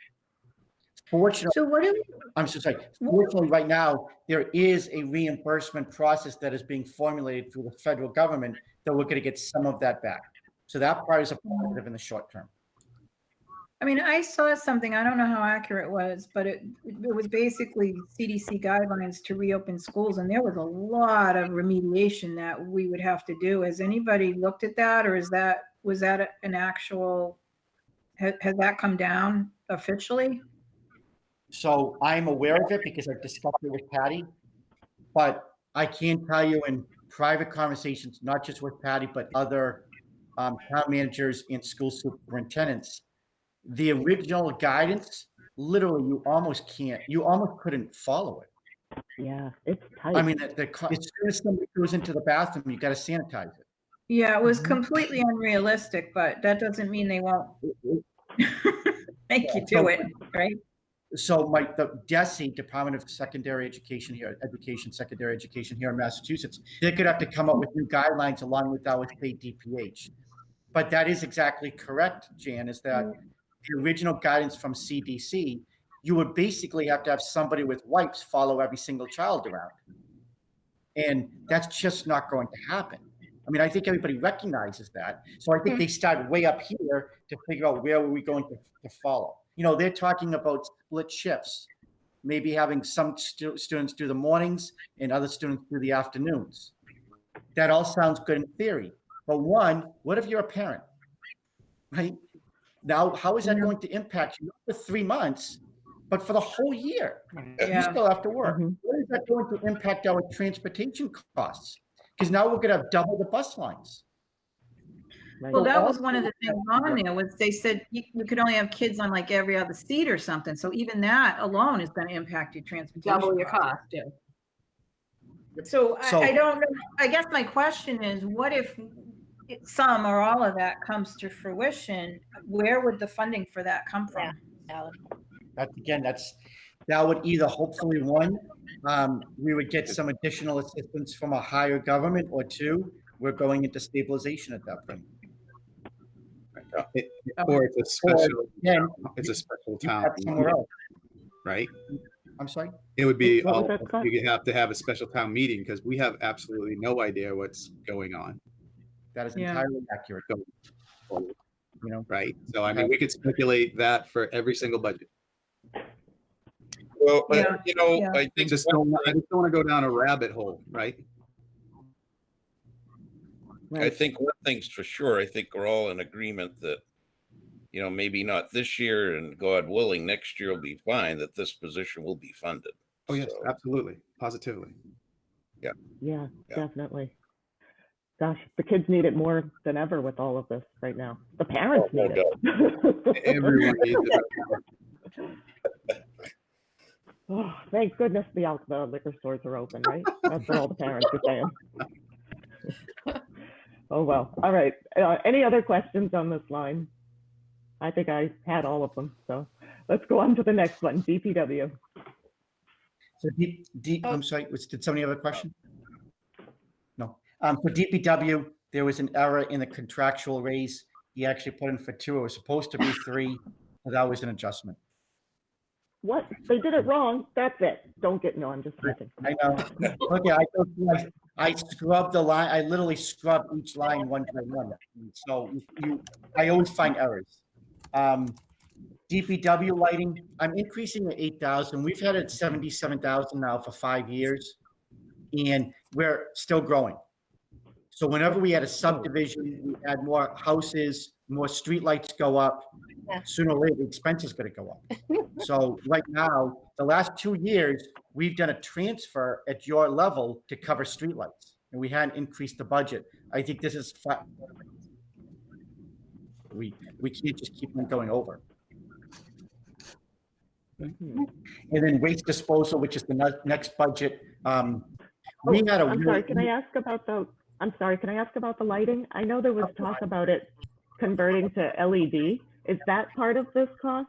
Fortunately, So what do we, I'm so sorry. Fortunately, right now, there is a reimbursement process that is being formulated through the federal government that we're going to get some of that back. So that part is a positive in the short term. I mean, I saw something, I don't know how accurate it was, but it was basically CDC guidelines to reopen schools, and there was a lot of remediation that we would have to do. Has anybody looked at that, or was that an actual, has that come down officially? So I'm aware of it because I've discussed it with Patty, but I can tell you in private conversations, not just with Patty, but other town managers and school superintendents, the original guidance, literally, you almost couldn't follow it. Yeah, it's tight. I mean, as soon as somebody goes into the bathroom, you got to sanitize it. Yeah, it was Mhm. completely unrealistic, but that doesn't mean they won't make you do it, right? So the DESE, Department of Secondary Education Secondary Education here in Massachusetts, they're going to have to come up with new guidelines along with our state DPH. But that is exactly correct, Jan, is that the original guidance from CDC, you would basically have to have somebody with wipes follow every single child around. And that's just not going to happen. I mean, I think everybody recognizes that. So I think they started way up here to figure out where were we going to follow. You know, they're talking about split shifts, maybe having some students do the mornings and other students do the afternoons. That all sounds good in theory. But one, what if you're a parent, right? Now, how is that going to impact you not for 3 months, but for the whole year? You Yeah. still have to work. Mhm. What is that going to impact our transportation costs? Because now we're going to have double the bus lines. Right. Well, that was one of the things on there was they said you could only have kids on like every other seat or something. So even that alone is going to impact your transportation. Double your cost, yeah. So So- I don't know. I guess my question is, what if some or all of that comes to fruition? Where would the funding for that come from? That would either hopefully one, we would get some additional assistance from a higher government, or two, we're going into stabilization at that point. Or it's a special, Then it's a special you town, have somewhere else. right? I'm sorry? It would be, What was all that, Scott? you have to have a special town meeting because we have absolutely no idea what's going on, That is Yeah. entirely accurate. You know, right? So, I mean, we could speculate that for every single budget. Well, Yeah, you know, yeah. I I think just don't want to go down a rabbit hole, right? I think one thing's for sure. I think we're all in agreement that, you know, maybe not this year, and God willing, next year will be fine. That this position will be funded. Oh, yes, So, absolutely. Positively. Yeah, Yeah. definitely. Gosh, the kids need it more than ever with all of this right now. The parents Oh, no need it. Everyone needs it. Oh, thank goodness the liquor stores are open, right? That's what all the parents are saying. Oh, well. All right. Any other questions on this line? I think I had all of them. So let's go on to the next one, DPW. So I'm sorry, did somebody have a question? No. For DPW, there was an error in the contractual raise. He actually put in for 2. It was supposed to be 3. So that was an adjustment. What? They did it wrong. That's it. Don't get, no, I'm just kidding. I know. Okay, I scrubbed the line. I literally scrubbed each line one by one. So I always find errors. DPW lighting, I'm increasing to 8,000. We've had it 77,000 now for 5 years, and we're still growing. So whenever we had a subdivision, we had more houses, more streetlights go up. Sooner or later, the expense is going to go up. So right now, the last 2 years, we've done a transfer at your level to cover streetlights, and we hadn't increased the budget. I think this is we can't just keep on going over. And then waste disposal, which is the next budget. We had a I'm sorry, can I ask about the lighting? I know there was talk about it converting to LED. Is that part of this cost?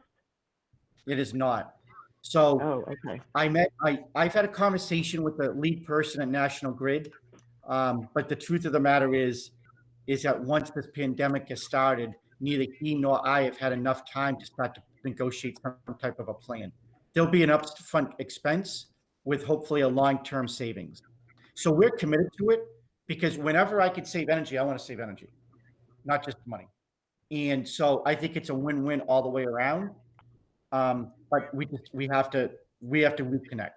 It is not. So Oh, okay. I've had a conversation with the lead person at National Grid, but the truth of the matter is that once this pandemic has started, neither he nor I have had enough time to start to negotiate some type of a plan. there'll be an upfront expense with hopefully a long-term savings. So we're committed to it because whenever I could save energy, I want to save energy, not just money. And so I think it's a win-win all the way around. But we have to reconnect.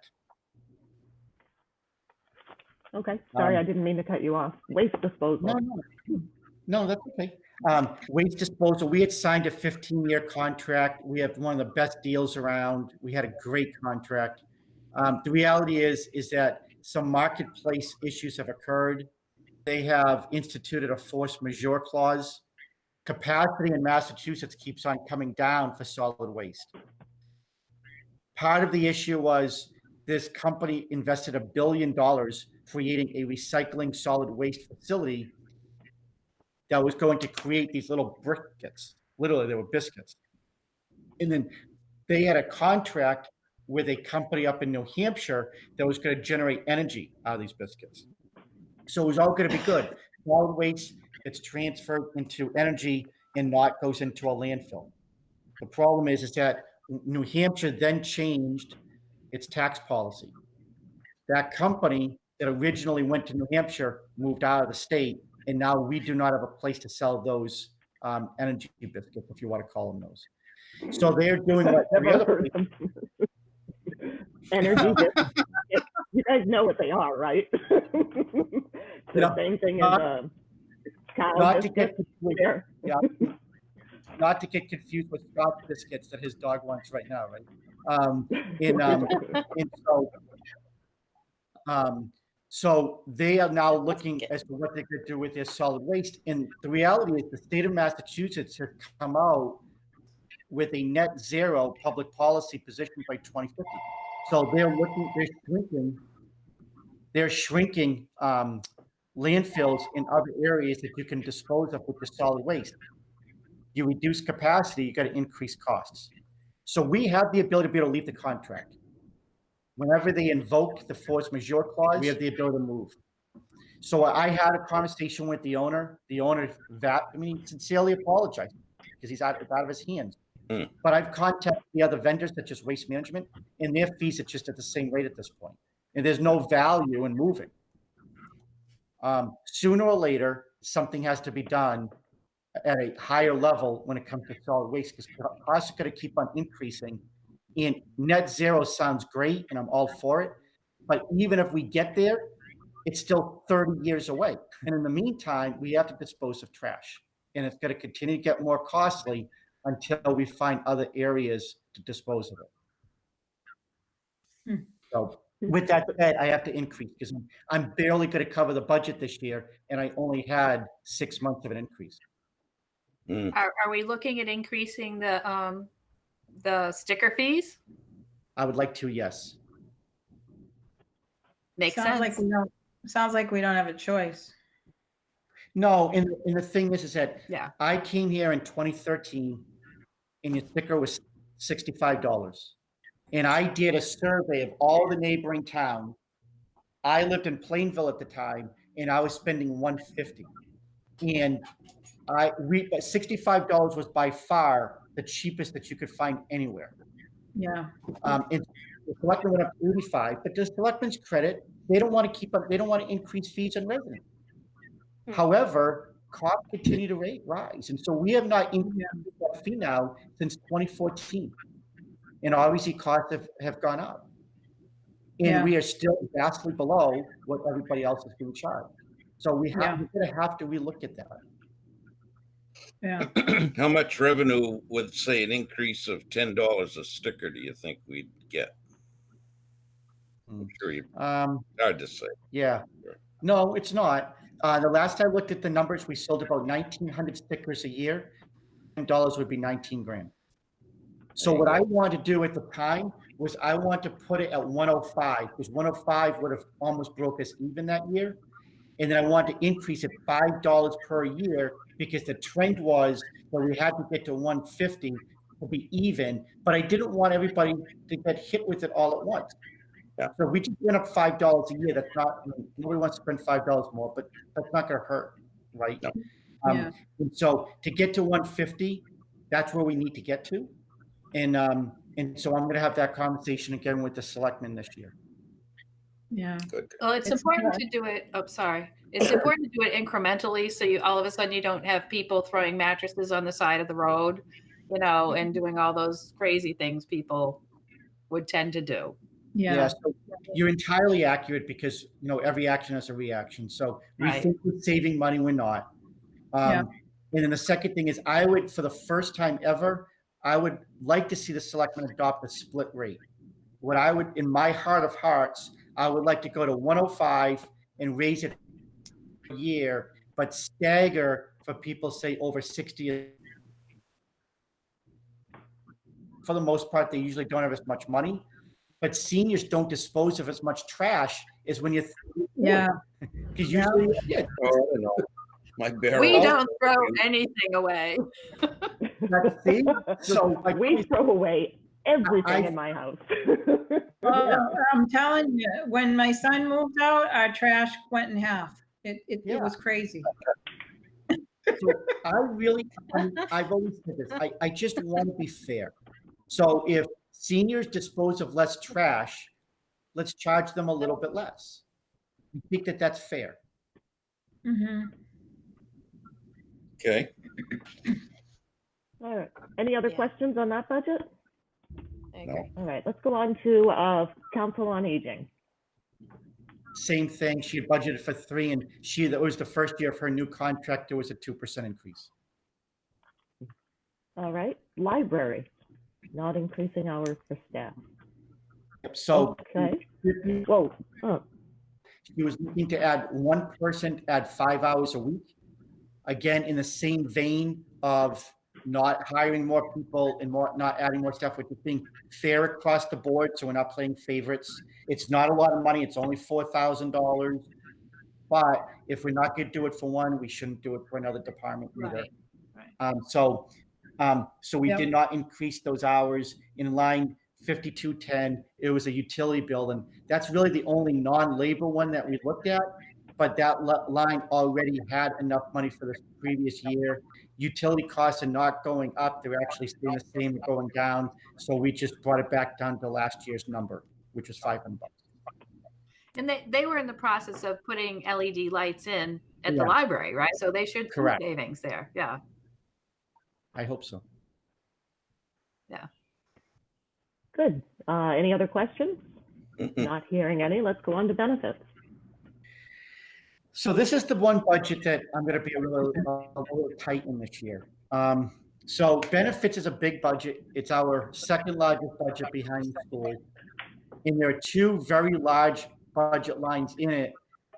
Okay, sorry, I didn't mean to cut you off. Waste disposal. No, that's okay. Waste disposal, we had signed a 15-year contract. We have one of the best deals around. We had a great contract. The reality is that some marketplace issues have occurred. They have instituted a force majeure clause. Capacity in Massachusetts keeps on coming down for solid waste. Part of the issue was this company invested $1 billion creating a recycling solid waste facility that was going to create these little briquettes. Literally, they were biscuits. And then they had a contract with a company up in New Hampshire that was going to generate energy out of these biscuits. So it was all going to be good. Solid waste gets transferred into energy and not goes into a landfill. The problem is that New Hampshire then changed its tax policy. That company that originally went to New Hampshire moved out of the state, and now we do not have a place to sell those energy biscuits, if you want to call them those. So they're doing what every other place. Energy biscuits. You guys know what they are, right? The same thing as cow not to biscuits. Not to get confused with Scotch biscuits that his dog wants right now, right? So they are now looking as to what they could do with their solid waste. And the reality is the state of Massachusetts has come out with a net zero public policy position by 2050. So they're shrinking landfills in other areas that you can dispose of with the solid waste. You reduce capacity, you got to increase costs. So we have the ability to be able to leave the contract. Whenever they invoke the force majeure clause, we have the ability to move. So I had a conversation with the owner. The owner, sincerely apologized because he's out of his hands. But I've contacted the other vendors, such as Waste Management, and their fees are just at the same rate at this point. And there's no value in moving. Sooner or later, something has to be done at a higher level when it comes to solid waste, because costs are going to keep on increasing. And net zero sounds great, and I'm all for it. But even if we get there, it's still 30 years away. And in the meantime, we have to dispose of trash. And it's going to continue to get more costly until we find other areas to dispose of it. So with that said, I have to increase because I'm barely going to cover the budget this year, and I only had 6 months of an increase. Are we looking at increasing the sticker fees? I would like to, yes. Makes Sounds sense. like we don't have a choice. No, and the thing is that Yeah. I came here in 2013, and your sticker was $65. And I did a survey of all the neighboring towns. I lived in Plainville at the time, and I was spending $150. And $65 was by far the cheapest that you could find anywhere. Yeah. And the selectmen went up to 85, but the selectmen's credit, they don't want to increase fees on residents. However, costs continue to rise. And so we have not increased that fee now since 2014. And obviously costs have gone up. And we are still vastly below what everybody else is being charged. So we're going to have to relook at that. Yeah. How much revenue with, say, an increase of $10 a sticker do you think we'd get? I'm sure hard to say. Yeah. No, it's not. The last I looked at the numbers, we sold about 1,900 stickers a year. $10 would be 19 grand. So what I wanted to do at the time was I want to put it at 105, because 105 would have almost broke us even that year. And then I wanted to increase it $5 per year because the trend was that we had to get to 150 to be even, but I didn't want everybody to get hit with it all at once. Yeah. So we just went up $5 a year. That's not, nobody wants to spend $5 more, but that's not going to hurt, right? No. And so to get to 150, that's where we need to get to. And And so I'm going to have that conversation again with the selectmen this year. Yeah. Good. Well, it's It's important not- to do it. Oh, sorry. It's important to do it incrementally. So you all of a sudden you don't have people throwing mattresses on the side of the road, you know, and doing all those crazy things people would tend to do. Yeah. So you're entirely accurate because, you know, every action has a reaction. So we Right. think we're saving money, we're not. Yeah. And then the second thing is I would, for the first time ever, I would like to see the selectmen adopt a split rate. What I would, in my heart of hearts, I would like to go to 105 and raise it a year, but stagger for people, say, over 60. For the most part, they usually don't have as much money, but seniors don't dispose of as much trash as when you're Yeah. because usually Oh, I don't know. My barrel. We don't throw anything away. that's see. So like, We throw away everything I- in my house. I'm telling you, when my son moved out, our trash went in half. It Yeah. was crazy. So I've always said this. I just want to be fair. So if seniors dispose of less trash, let's charge them a little bit less. You think that that's fair? Hmm. Okay. All right. Any other Yeah. questions on that budget? I No. agree. All right, let's go on to Council on Aging. Same thing. She had budgeted for 3, and that was the first year of her new contract. There was a 2% increase. All right, Library, not increasing hours for staff. So Okay, whoa, oh, she was looking to add one person, add 5 hours a week. Again, in the same vein of not hiring more people and not adding more stuff, which is being fair across the board. So we're not playing favorites. It's not a lot of money. It's only $4,000. But if we're not going to do it for one, we shouldn't do it for another department either. Right. So we Yep. did not increase those hours. In line 5210, it was a utility bill, and that's really the only non-labor one that we looked at. But that line already had enough money for this previous year. Utility costs are not going up; they're actually staying the same, or going down. So we just brought it back down to last year's number, which was $500. And they were in the process of putting LED lights in at the Yeah. library, right? So they should see Correct. savings there. Yeah. I hope so. good. Any other questions? Mm-mm. Not hearing any, let's go on to benefits. So this is the one budget that I'm going to be a little tight in this year. So benefits is a big budget. It's our second largest budget behind the school. And there are 2 very large budget lines in it.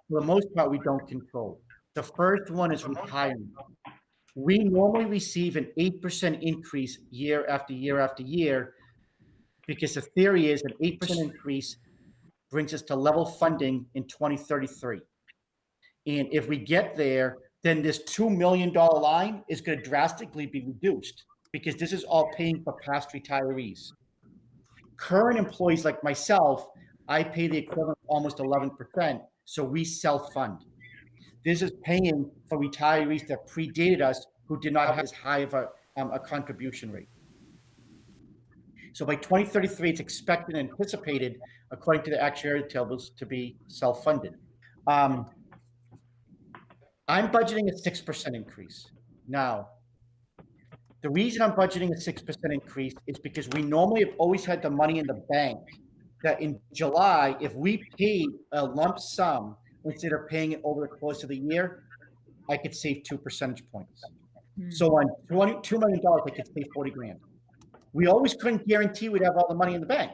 For the most part, we don't control. The first one is retirement. We normally receive an 8% increase year after year after year, because the theory is an 8% increase brings us to level funding in 2033. And if we get there, then this $2 million line is going to drastically be reduced, because this is all paying for past retirees. Current employees like myself, I pay the equivalent of almost 11%, so we self-fund. This is paying for retirees that predated us who did not have as high of a contribution rate. So by 2033, it's expected and anticipated, according to the actuarial tables, to be self-funded. I'm budgeting a 6% increase. Now, the reason I'm budgeting a 6% increase is because we normally have always had the money in the bank that in July, if we paid a lump sum instead of paying it over the course of the year, I could save 2 percentage points. So on $2 million, I could save 40 grand. We always couldn't guarantee we'd have all the money in the bank.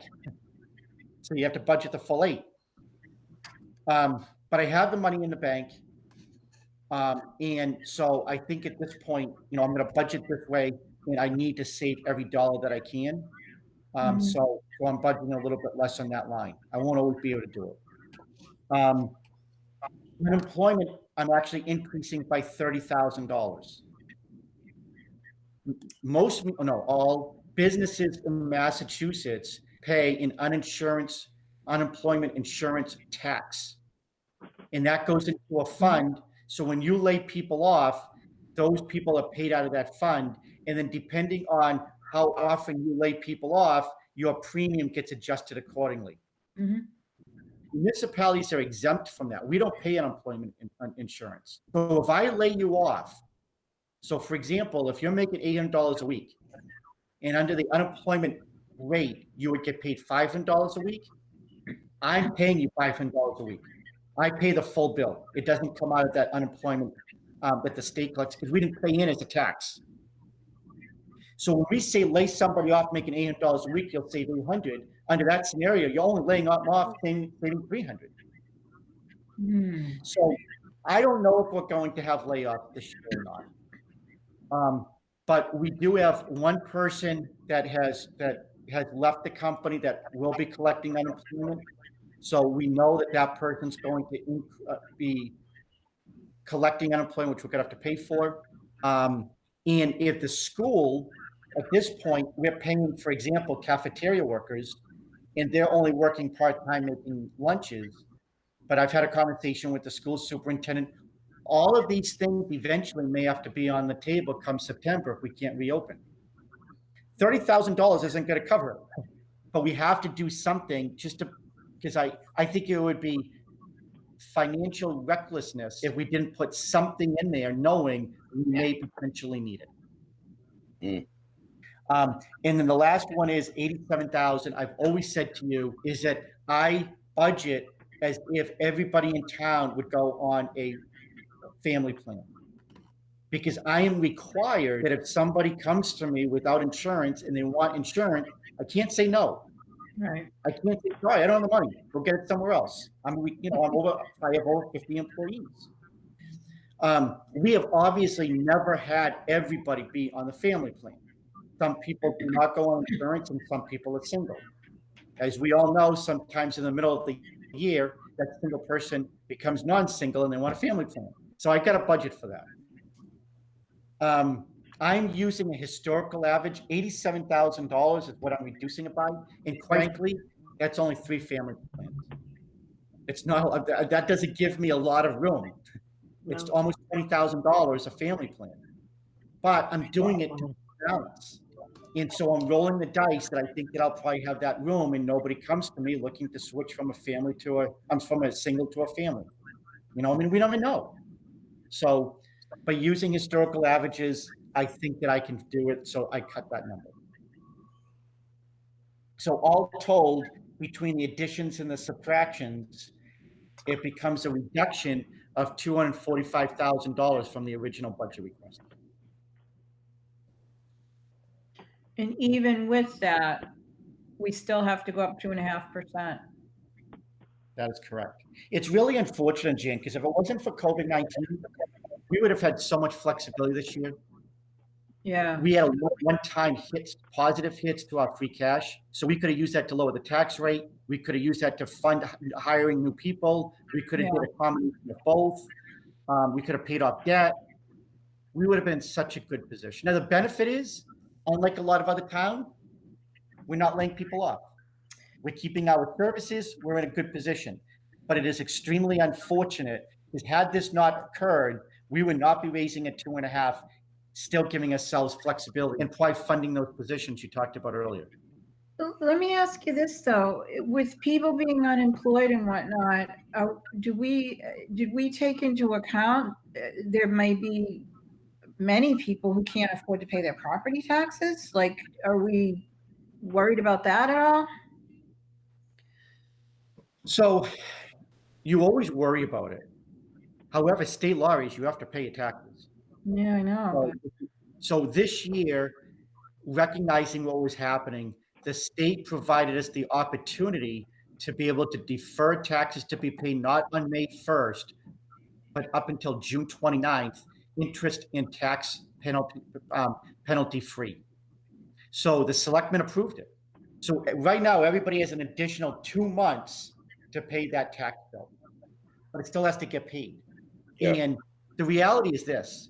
So you have to budget the full 8. But I have the money in the bank. And so I think at this point, I'm going to budget this way, and I need to save every dollar that I can. So I'm budgeting a little bit less on that line. I won't always be able to do it. Unemployment, I'm actually increasing by $30,000. All businesses in Massachusetts pay an unemployment insurance tax. And that goes into a fund. So when you lay people off, those people are paid out of that fund. And then depending on how often you lay people off, your premium gets adjusted accordingly. Mhm. Municipalities are exempt from that. We don't pay unemployment insurance. So if I lay you off, so for example, if you're making $800 a week and under the unemployment rate, you would get paid $500 a week, I'm paying you $500 a week. I pay the full bill. It doesn't come out of that unemployment that the state collects because we didn't pay in as a tax. So when we say lay somebody off making $800 a week, you'll save $800. Under that scenario, you're only laying off saving $300. So I don't know if we're going to have layoffs this year or not. But we do have one person that has left the company that will be collecting unemployment. So we know that that person's going to be collecting unemployment, which we're going to have to pay for. And if the school, at this point, we're paying, for example, cafeteria workers, and they're only working part-time making lunches. But I've had a conversation with the school superintendent. All of these things eventually may have to be on the table come September if we can't reopen. $30,000 isn't going to cover it, but we have to do something just to, because I think it would be financial recklessness if we didn't put something in there knowing we may potentially need it. And then the last one is $87,000. I've always said to you is that I budget as if everybody in town would go on a family plan, because I am required that if somebody comes to me without insurance and they want insurance, I can't say no. Right. I can't say sorry, I don't have the money. Go get it somewhere else. I have over 50 employees. We have obviously never had everybody be on the family plan. Some people do not go on insurance, and some people are single. As we all know, sometimes in the middle of the year, that single person becomes non-single and they want a family plan. So I got a budget for that. I'm using a historical average. $87,000 is what I'm reducing it by. And frankly, that's only 3 family plans. It's not, that doesn't give me a lot of room. No. It's almost $20,000 a family plan. But I'm doing it to balance. And so I'm rolling the dice that I think that I'll probably have that room and nobody comes to me looking to switch from a family to from a single to a family. You know, I mean, we don't even know. So, by using historical averages, I think that I can do it. So I cut that number. So all told, between the additions and the subtractions, it becomes a reduction of $245,000 from the original budget request. And even with that, we still have to go up 2.5%. That is correct. It's really unfortunate, Jan, because if it wasn't for COVID-19, we would have had so much flexibility this year. Yeah. We had a one-time hits, positive hits to our free cash. So we could have used that to lower the tax rate. We could have used that to fund hiring new people. We could have did a combination of both. We could have paid off debt. We would have been in such a good position. Now, the benefit is, unlike a lot of other towns, we're not laying people off. We're keeping our services. We're in a good position. But it is extremely unfortunate because had this not occurred, we would not be raising at 2.5, still giving ourselves flexibility and probably funding those positions you talked about earlier. Let me ask you this though: with people being unemployed and whatnot, did we take into account there may be many people who can't afford to pay their property taxes? Like, are we worried about that at all? So you always worry about it. However, state law is you have to pay your taxes. Yeah, I know. So this year, recognizing what was happening, the state provided us the opportunity to be able to defer taxes to be paid not on May 1st, but up until June 29th, interest and tax penalty free. So the selectmen approved it. So right now, everybody has an additional 2 months to pay that tax bill, but it still has to get paid. Yep. And the reality is this,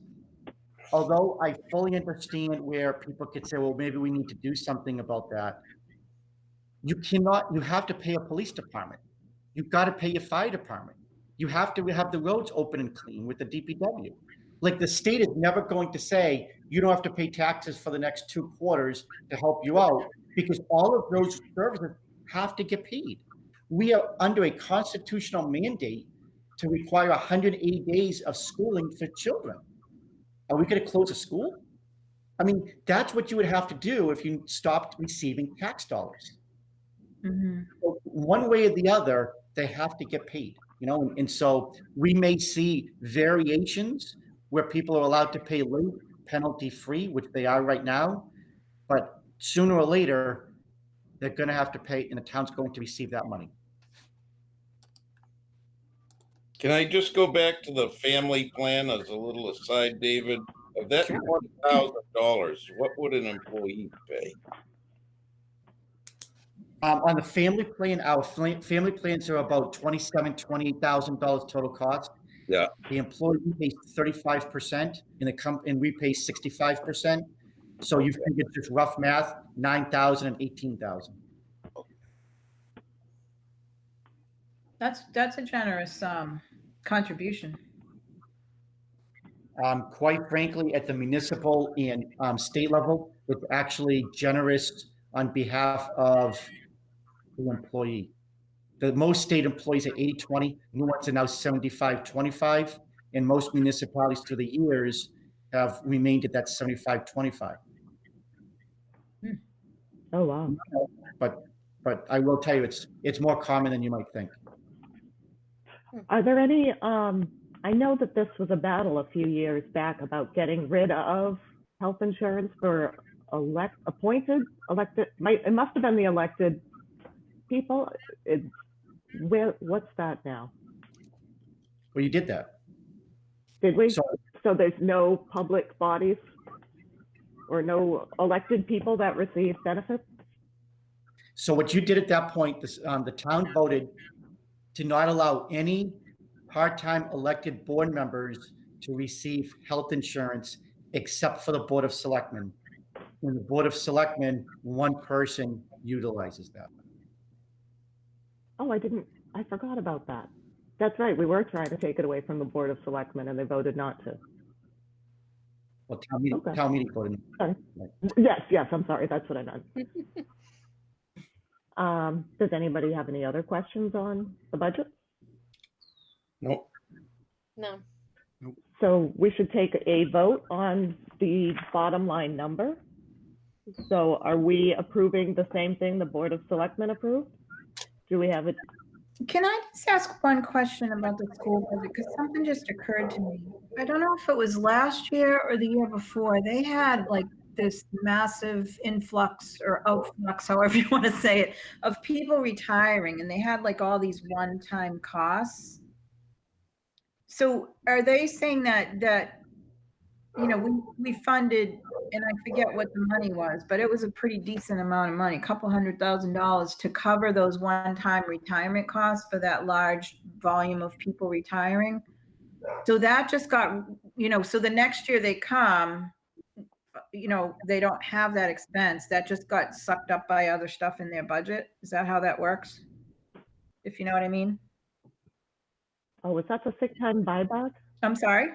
although I fully understand where people could say, well, maybe we need to do something about that. You have to pay a police department. You've got to pay your fire department. You have to have the roads open and clean with the DPW. Like the state is never going to say, you don't have to pay taxes for the next 2 quarters to help you out because all of those services have to get paid. We are under a constitutional mandate to require 180 days of schooling for children. Are we going to close a school? I mean, that's what you would have to do if you stopped receiving tax dollars. So one way or the other, they have to get paid, and so we may see variations where people are allowed to pay late, penalty free, which they are right now, but sooner or later, they're going to have to pay, and the town's going to receive that money. Can I just go back to the family plan as a little aside, David? Of that $20,000, what would an employee pay? On the family plan, our family plans are about $28,000 total cost. Yeah. The employee pays 35%, and we pay 65%. So you can get just rough math, 9,000 and 18,000. That's a generous contribution. Quite frankly, at the municipal and state level, it's actually generous on behalf of the employee. The most state employees are 80-20, new ones are now 75-25, and most municipalities through the years have remained at that 75-25. Oh, wow. But I will tell you, it's more common than you might think. Are there any, I know that this was a battle a few years back about getting rid of health insurance for elected, it must have been the elected people. What's that now? Well, you did that. Did we? So there's no public bodies or no elected people that receive benefits? So what you did at that point, the town voted to not allow any part-time elected board members to receive health insurance except for the Board of Selectmen. And the Board of Selectmen, one person utilizes that. Oh, I forgot about that. That's right. We were trying to take it away from the Board of Selectmen and they voted not to. Well, town meeting voted. Sorry. Yes, I'm sorry. That's what I meant. Does anybody have any other questions on the budget? Nope. No. So we should take a vote on the bottom line number. So are we approving the same thing the Board of Selectmen approved? Do we have it? Can I just ask one question about the school budget? Because something just occurred to me. I don't know if it was last year or the year before. They had like this massive influx or outflux, however you want to say it, of people retiring, and they had like all these one-time costs. So are they saying that we funded, and I forget what the money was, but it was a pretty decent amount of money, a couple $100,000 to cover those one-time retirement costs for that large volume of people retiring. So that just got, so the next year they come, they don't have that expense. That just got sucked up by other stuff in their budget. Is that how that works? If you know what I mean? Oh, is that the sick time buyback? I'm sorry?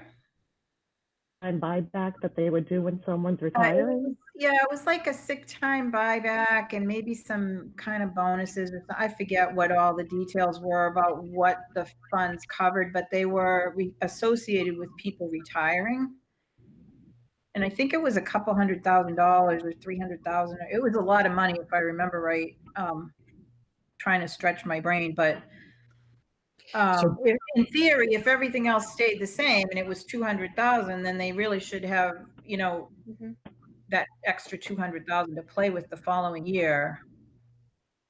And buyback that they would do when someone's retiring? It was like a sick time buyback and maybe some kind of bonuses. I forget what all the details were about what the funds covered, but they were associated with people retiring. And I think it was a couple $100,000 or 300,000. It was a lot of money, if I remember right. Trying to stretch my brain, but in theory, if everything else stayed the same and it was 200,000, then they really should have, that extra 200,000 to play with the following year.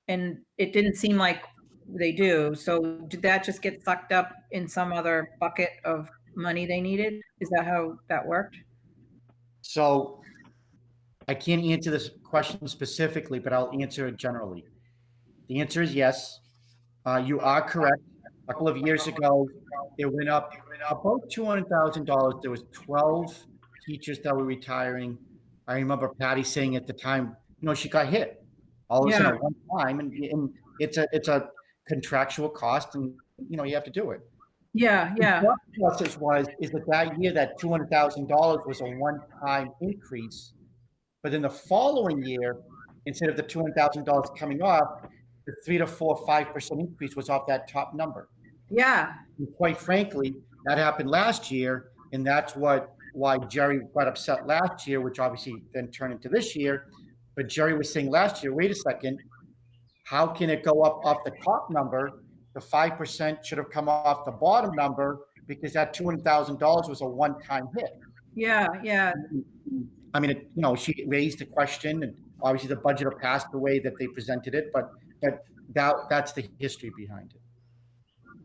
And it didn't seem like they do. So did that just get sucked up in some other bucket of money they needed? Is that how that worked? So I can't answer this question specifically, but I'll answer it generally. The answer is yes. You are correct. A couple of years ago, it went up about $200,000. There was 12 teachers that were retiring. I remember Patty saying at the time, she got hit all of a sudden at one time, and it's a contractual cost, and you have to do it. Yeah. The process is that year that $200,000 was a one-time increase, but in the following year, instead of the $200,000 coming off, the 3 to 4, 5% increase was off that top number. Yeah, And quite frankly, that happened last year, and that's why Jerry got upset last year, which obviously then turned into this year. But Jerry was saying last year, wait a second, how can it go up off the top number? The 5% should have come off the bottom number because that $200,000 was a one-time hit. yeah, yeah. I mean, she raised the question, and obviously the budget will pass the way that they presented it, but that's the history behind it.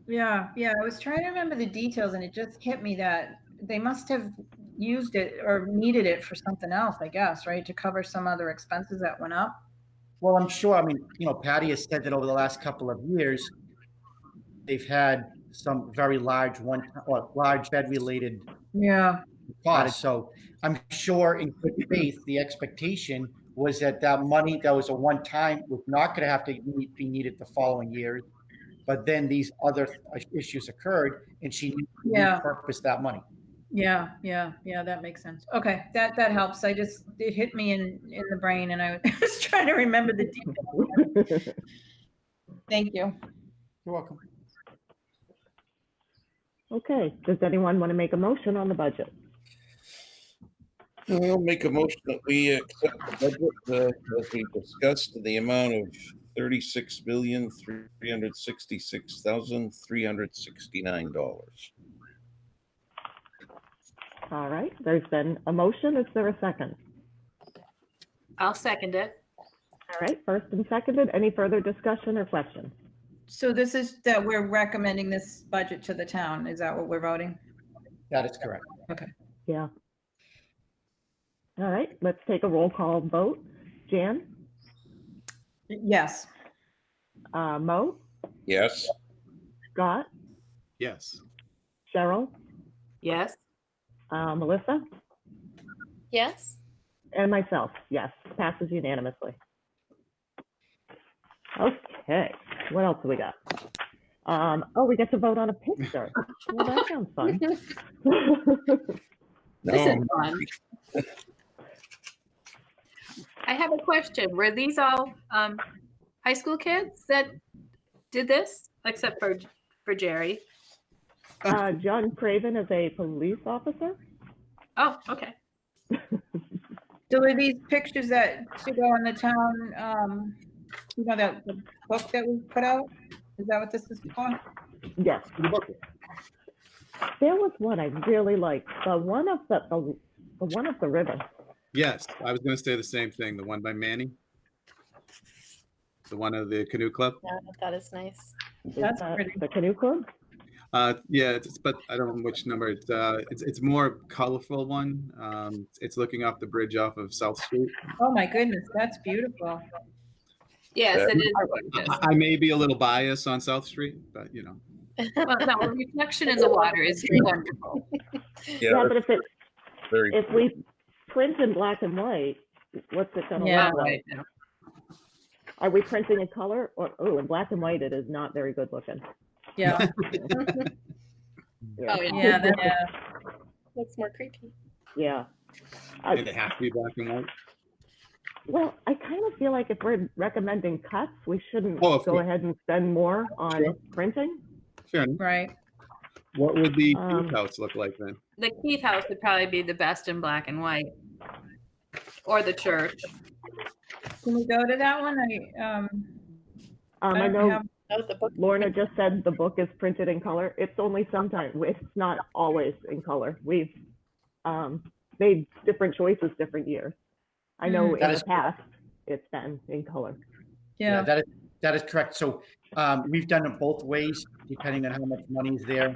Yeah, yeah. I was trying to remember the details, and it just hit me that they must have used it or needed it for something else, I guess, right? To cover some other expenses that went up. Well, I'm sure. I mean, Patty has said that over the last couple of years, they've had some very large large Fed-related costs. So I'm sure, in good faith, the expectation was that money that was a one-time was not going to have to be needed the following years. But then these other issues occurred, and she repurposed that money. Yeah, that makes sense. Okay, that helps. It hit me in the brain, and I was trying to remember the details. Thank you. You're welcome. Okay, does anyone want to make a motion on the budget? I'll make a motion that we accept the budget as we discussed, the amount of $36,366,369. All right, there's been a motion. Is there a second? I'll second it. All right, first and seconded. Any further discussion or questions? So this is that we're recommending this budget to the town. Is that what we're voting? That is correct. Okay. Yeah. All right, let's take a roll call vote. Jan? Yes. Mo? Yes. Scott? Yes. Cheryl? Yes. Melissa? Yes. And myself, yes, passes unanimously. Okay, what else do we got? We get to vote on a picture. Well, that sounds fun. This is fun. I have a question. Were these all high school kids that did this, except for Jerry? John Craven is a police officer. Oh, okay. So are these pictures that should go in the town, the book that we put out? Is that what this is for? Yes. There was one I really liked. The one of the river. Yes, I was going to say the same thing. The one by Manny, the one of the canoe club. Yeah, that is nice. That's pretty. The canoe club. Yeah, but I don't know which number. It's more colorful one. It's looking off the bridge off of South Street. Oh my goodness, that's beautiful. Yes, it is gorgeous. I may be a little biased on South Street, but Well, no, the reflection in the water is wonderful. Yeah, but Very if we print in black and white, what's it gonna Yeah. look like? Are we printing in color or in black and white? It is not very good looking. Yeah. Oh, Yeah, that, Looks more creepy. Yeah. it has to be black and white. Well, I kind of feel like if we're recommending cuts, we shouldn't Oh, of go course. ahead and spend more on Sure. printing. Fair enough. right. What would the Um, house look like then? The Keith House would probably be the best in black and white, or the church. Can we go to that one? I don't know have- Oh, the book. Lorna just said the book is printed in color. It's only sometimes, it's not always in color. We've made different choices different years. I know in That the is- past, it's been in color. Yeah. That is correct. So we've done it both ways, depending on how much money is there.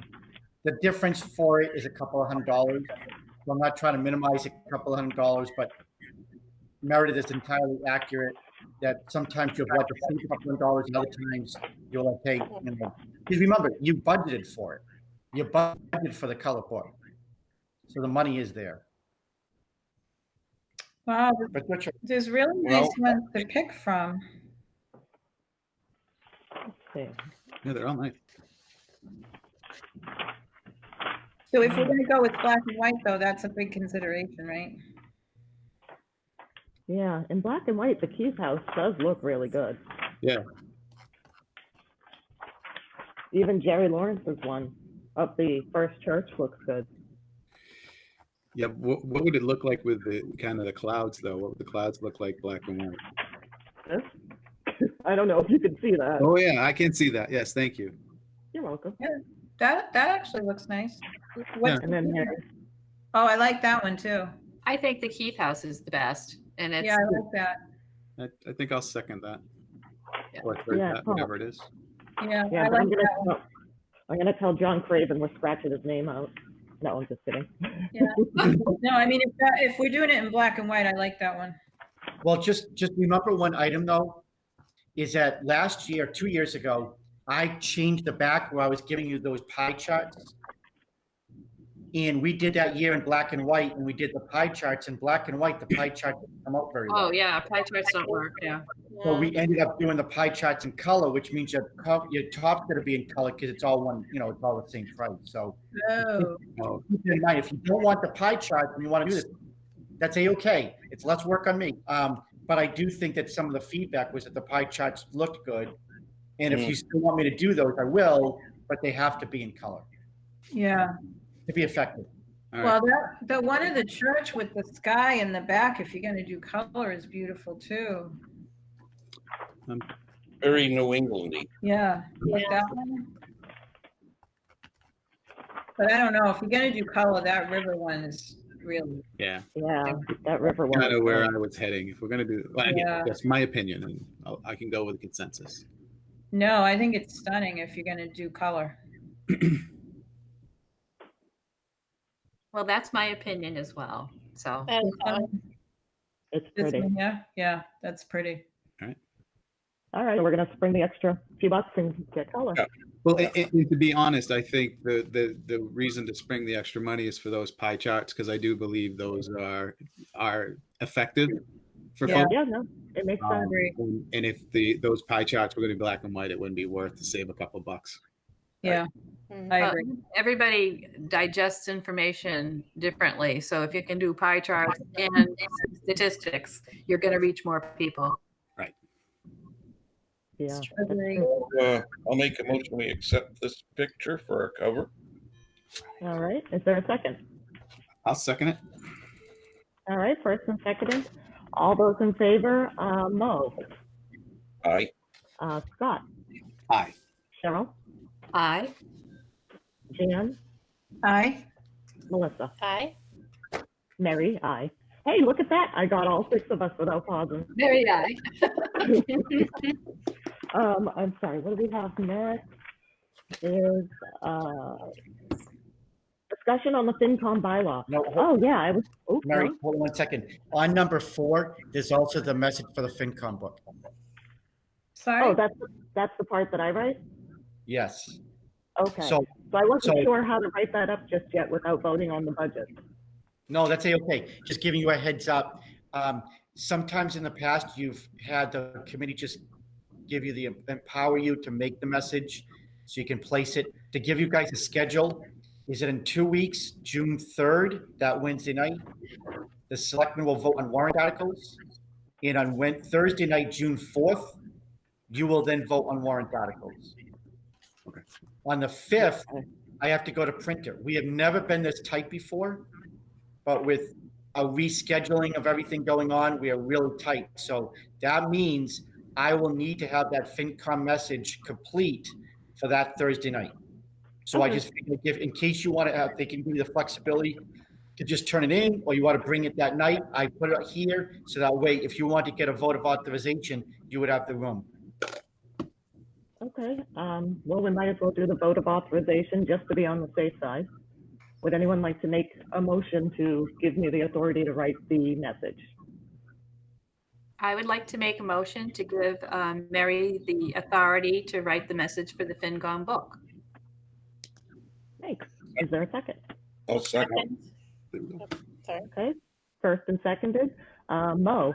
The difference for it is a couple of $100. So I'm not trying to minimize a couple of $100, but Meredith is entirely accurate that sometimes you'll have to save a couple of dollars, and other times you're like, hey, because remember, you budgeted for it. You budgeted for the color book. So the money is there. Wow, But what's your- there's really Well- nice ones to pick from. Let's see. Yeah, they're all nice. So if we're gonna go with black and white though, that's a big consideration, right? Yeah, in black and white, the Keys house does look really good. Yeah. Even Jerry Lawrence's one of the First Church looks good. Yeah. What would it look like with the kind of the clouds though? What would the clouds look like black and white? I don't know if you can see that. Oh yeah, I can see that. Yes, thank you. You're welcome. That actually looks nice. What's- And then there's Oh, I like that one too. I think the Keith House is the best, and it's Yeah, I like that. I think I'll second that. Yeah. Or third Yeah, that, whatever it is. Yeah, yeah, I but like that one. I'm gonna tell John Craven we're scratching his name out. No, I'm just kidding. Yeah. No, I mean, if we're doing it in black and white, I like that one. Well, just remember one item though, is that last year, 2 years ago, I changed the back where I was giving you those pie charts. And we did that year in black and white, and we did the pie charts in black and white. The pie charts didn't come out very well. oh yeah, pie charts don't work. Yeah. So we ended up doing the pie charts in color, which means your top's gonna be in color because it's all one, it's all the same price. So Oh, Oh, keep in mind, if you don't want the pie chart and you want to do this, that's a-okay. It's less work on me. But I do think that some of the feedback was that the pie charts looked good. And if you still want me to do those, I will, but they have to be in color yeah. to be effective. all right. Well, the one in the church with the sky in the back, if you're gonna do color, is beautiful too. Very New Englandy. Yeah, like that one. But I don't know, if you're gonna do color, that river one is really, Yeah, Yeah, that river one. kind of is where good. I was heading. If we're gonna do, well, again, Yeah. that's my opinion, and I can go with consensus. no, I think it's stunning if you're gonna do color. Well, that's my opinion as well. So I like that one. It's This pretty. one, yeah, that's pretty. All right, we're gonna spring the extra few bucks and get color. Yeah. Well, and to be honest, I think the reason to spring the extra money is for those pie charts, because I do believe those are effective for Yeah. folks. Yeah, no, it makes sense. Agree. And if those pie charts were going to be black and white, it wouldn't be worth to save a couple bucks. Yeah, Mm. I Well, agree. everybody digests information differently. So if you can do pie charts and statistics, you're going to reach more people. Yeah. Agree. I'll make a motion, we accept this picture for our cover. All right, is there a second? I'll second it. All right, first and seconded. All those in favor, Mo, Aye. Scott, Aye. Cheryl, Aye. Jan, Aye. Melissa, Aye. Mary, aye. Hey, look at that. I got all 6 of us without pausing. Very aye. I'm sorry, what do we have next? Is discussion on the FinCom bylaw. No, Oh, yeah, I was, oh, Mary, no. hold on 1 second. On number 4, there's also the message for the FinCom book. Sorry. Oh, that's the part that I write? Yes. Okay, So, so I wasn't so- sure how to write that up just yet without voting on the budget. no, that's a-okay. Just giving you a heads up. Sometimes in the past, you've had the committee just empower you to make the message so you can place it. To give you guys a schedule, is it in 2 weeks, June 3rd, that Wednesday night? The selectmen will vote on warrant articles. And on Thursday night, June 4th, you will then vote on warrant articles. Okay. On the 5th, I have to go to printer. We have never been this tight before, but with a rescheduling of everything going on, we are really tight. So that means I will need to have that FinCom message complete for that Thursday night. So I Okay. just figured give, in case you want to have, they can give you the flexibility to just turn it in, or you want to bring it that night, I put it here, so that way, if you want to get a vote of authorization, you would have the room. Okay, well, we might as well do the vote of authorization just to be on the safe side. Would anyone like to make a motion to give me the authority to write the message? I would like to make a motion to give Mary the authority to write the message for the FinCom book. Thanks. Is there a second? I'll second. Sorry. Okay, first and seconded. Mo,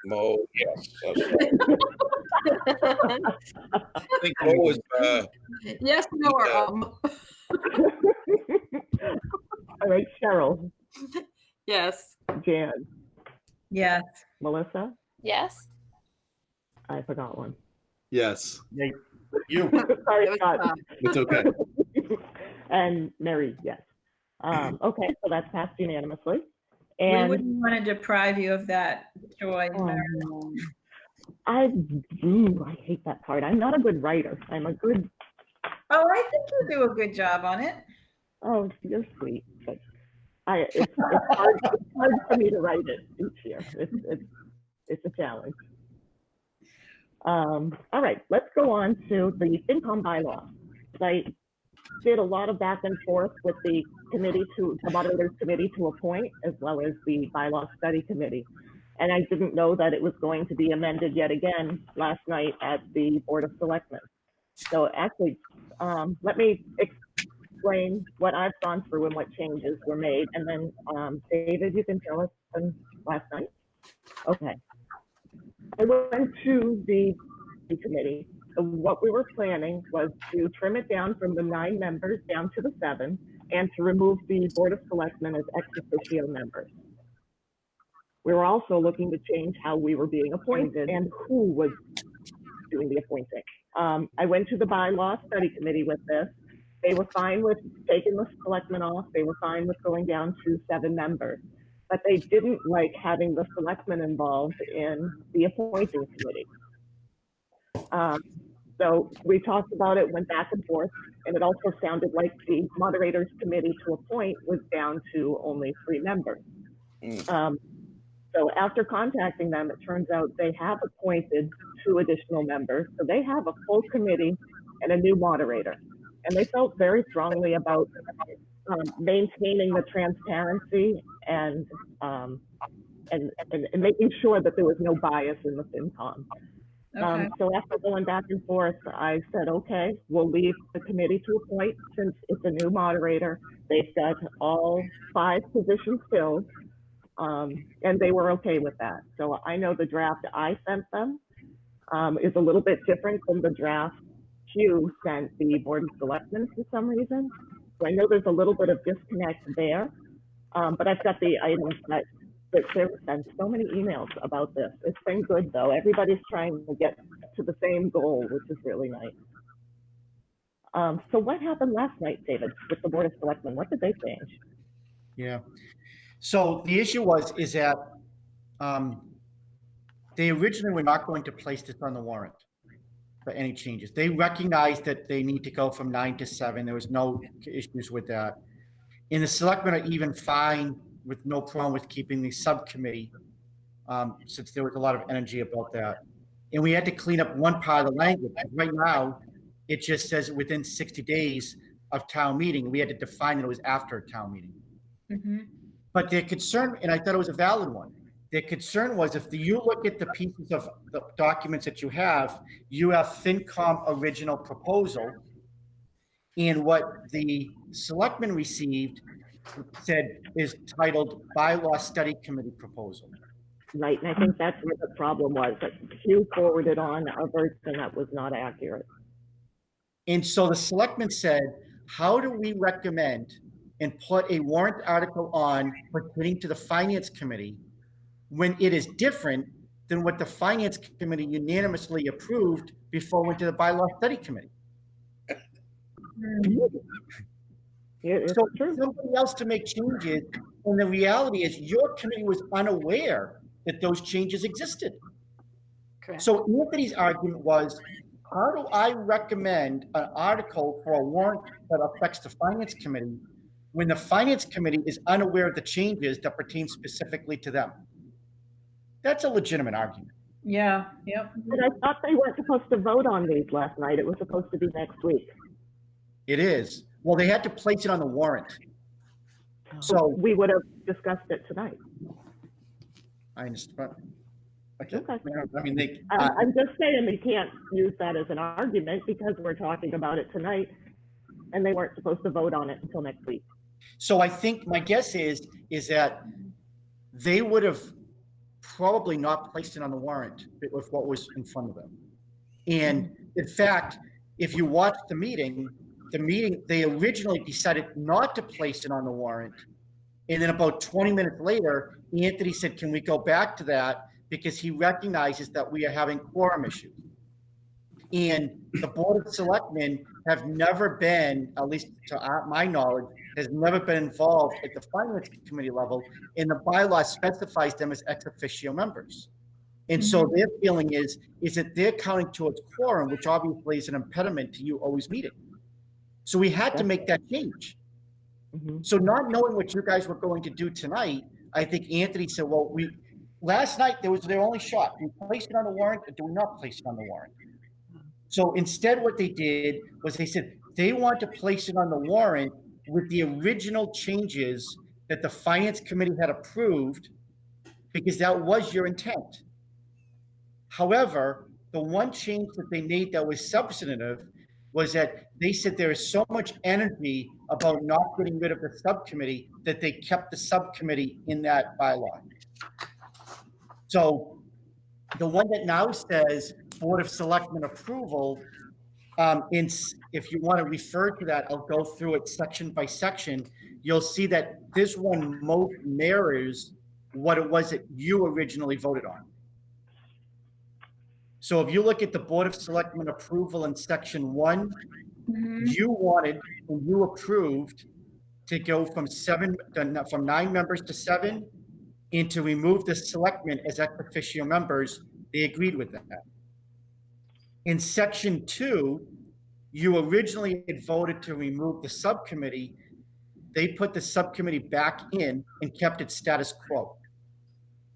Mo, yes. Mo was, Yes, no, or all right, Cheryl, Yes. Jan, Yes. Melissa, Yes. I forgot one. Yes, You. Sorry, It was Scott. Bob. it's okay. And Mary, yes. Okay, so that's passed unanimously. We And wouldn't want to deprive you of that joy. Mary. I hate that part. I'm not a good writer. I'm a good, Oh, I think you do a good job on it. oh, you're sweet, but it's hard for me to write it each year. It's a challenge. All right, let's go on to the FinCom bylaw. I did a lot of back and forth with the moderators committee to appoint, as well as the bylaw study committee. And I didn't know that it was going to be amended yet again last night at the Board of Selectmen. So actually, let me explain what I've gone through and what changes were made. And then David, you can tell us from last night. Okay. I went to the committee. What we were planning was to trim it down from the 9 members down to the 7, and to remove the Board of Selectmen as ex officio members. We were also looking to change how we were being appointed and who was doing the appointing. I went to the bylaw study committee with this. They were fine with taking the selectmen off. They were fine with going down to 7 members. But they didn't like having the selectmen involved in the appointing committee. So we talked about it, went back and forth, and it also sounded like the moderators committee to appoint was down to only 3 members. So after contacting them, it turns out they have appointed 2 additional members. So they have a full committee and a new moderator. And they felt very strongly about maintaining the transparency and making sure that there was no bias in the FinCom. Okay. So after going back and forth, I said, okay, we'll leave the committee to appoint since it's a new moderator. They've got all 5 positions filled, and they were okay with that. So I know the draft I sent them is a little bit different from the draft Hugh sent the Board of Selectmen for some reason. So I know there's a little bit of disconnect there, but I've got the items that there have been so many emails about this. It's been good though. Everybody's trying to get to the same goal, which is really nice. So what happened last night, David, with the Board of Selectmen? What did they change? Yeah. So the issue is that they originally were not going to place this on the warrant for any changes. They recognized that they need to go from 9 to 7. There was no issues with that. And the selectmen are even fine with no problem with keeping the subcommittee, since there was a lot of energy about that. And we had to clean up one part of the language. Right now, it just says within 60 days of town meeting. We had to define that it was after a town meeting. Mm-hmm. But their concern, and I thought it was a valid one, their concern was if you look at the pieces of the documents that you have FinCom original proposal, and what the selectmen received said is titled Bylaw Study Committee Proposal. Right, and I think that's where the problem was, that Hugh forwarded on a version that was not accurate. And so the selectmen said, how do we recommend and put a warrant article on pertaining to the Finance Committee when it is different than what the Finance Committee unanimously approved before it went to the Bylaw Study Committee? It's So true. somebody else to make changes, and the reality is your committee was unaware that those changes existed. Correct. So Anthony's argument was, how do I recommend an article for a warrant that affects the Finance Committee when the Finance Committee is unaware of the changes that pertain specifically to them? That's a legitimate argument. Yeah. Yep. But I thought they weren't supposed to vote on these last night. It was supposed to be next week. It is. Well, they had to place it on the warrant. So We would have discussed it tonight. I understand. Okay. Okay. I mean, I'm just saying we can't use that as an argument because we're talking about it tonight and they weren't supposed to vote on it until next week. so I think my guess is that they would have probably not placed it on the warrant with what was in front of them. And in fact, if you watch the meeting, they originally decided not to place it on the warrant And then about 20 minutes later, Anthony said, can we go back to that? Because he recognizes that we are having quorum issues. And the Board of Selectmen have never been, at least to my knowledge, has never been involved at the Finance Committee level, and the bylaw specifies them as ex officio members. And so their feeling is that they're counting towards quorum, which obviously is an impediment to you always meeting. So we had to make that change. Mhm. So not knowing what you guys were going to do tonight, I think Anthony said, well, last night there was their only shot. Do we place it on the warrant or do we not place it on the warrant? So instead what they did was they said they want to place it on the warrant with the original changes that the Finance Committee had approved, because that was your intent. However, the one change that they made that was substantive was that they said there is so much energy about not getting rid of the subcommittee that they kept the subcommittee in that bylaw. So the one that now says Board of Selectmen approval, if you want to refer to that, I'll go through it section by section. You'll see that this one most mirrors what it was that you originally voted on. So if you look at the Board of Selectmen approval in section 1, you wanted and you approved to go from 9 members to 7, and to remove the selectmen as ex officio members. They agreed with that. In section 2, you originally had voted to remove the subcommittee. They put the subcommittee back in and kept it status quo.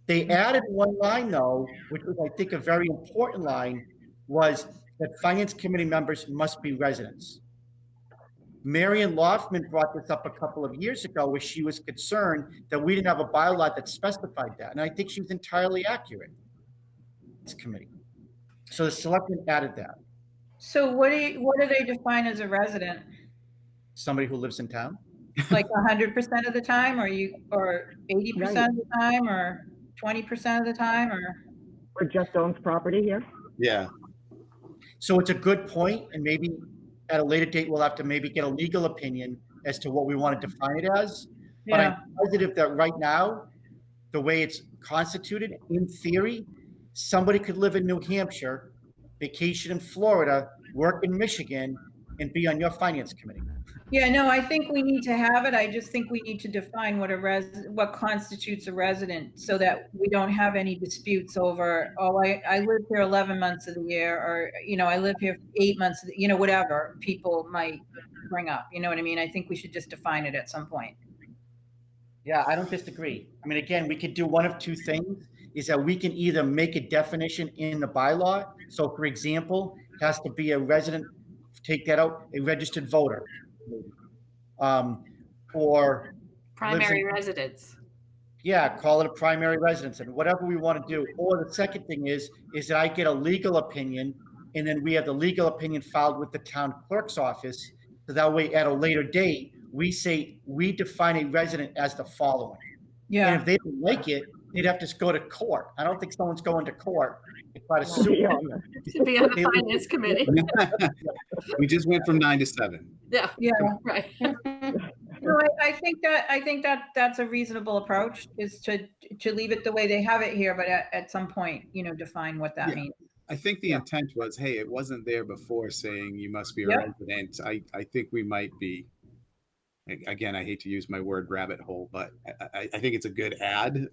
They added one line, though, which was, I think, a very important line, was that Finance Committee members must be residents. Marian Loftman brought this up a couple of years ago, where she was concerned that we didn't have a bylaw that specified that. And I think she was entirely accurate. This committee. So the selectmen added that. So what do they define as a resident? Somebody who lives in town? Like 100% of the time, or 80% of the time, or 20% of the time, Or just owns property here? Yeah. So it's a good point, and maybe at a later date, we'll have to maybe get a legal opinion as to what we want to define it as. But I'm positive that right now, the way it's constituted, in theory, somebody could live in New Hampshire, vacation in Florida, work in Michigan, and be on your finance committee. Yeah, no, I think we need to have it. I just think we need to define what constitutes a resident, so that we don't have any disputes over, oh, I live here 11 months of the year, or, I live here 8 months, whatever people might bring up. You know what I mean? I think we should just define it at some point. Yeah, I don't disagree. I mean, again, we could do one of two things, is that we can either make a definition in the bylaw. So for example, it has to be a resident, take that out, a registered voter. Or Primary residence. Yeah, call it a primary residence, and whatever we want to do. Or the second thing is that I get a legal opinion, and then we have the legal opinion filed with the town clerk's office. So that way, at a later date, we say we define a resident as the following. Yeah. And if they don't like it, they'd have to go to court. I don't think someone's going to court to try to sue. Should be on the Finance Committee. We just went from 9 to 7. Yeah, Right. No, I think that's a reasonable approach, is to leave it the way they have it here, but at some point, define what that means. I think the intent was, hey, it wasn't there before saying you must be a resident. I think we might be, again, I hate to use my word rabbit hole, but I think it's a good add.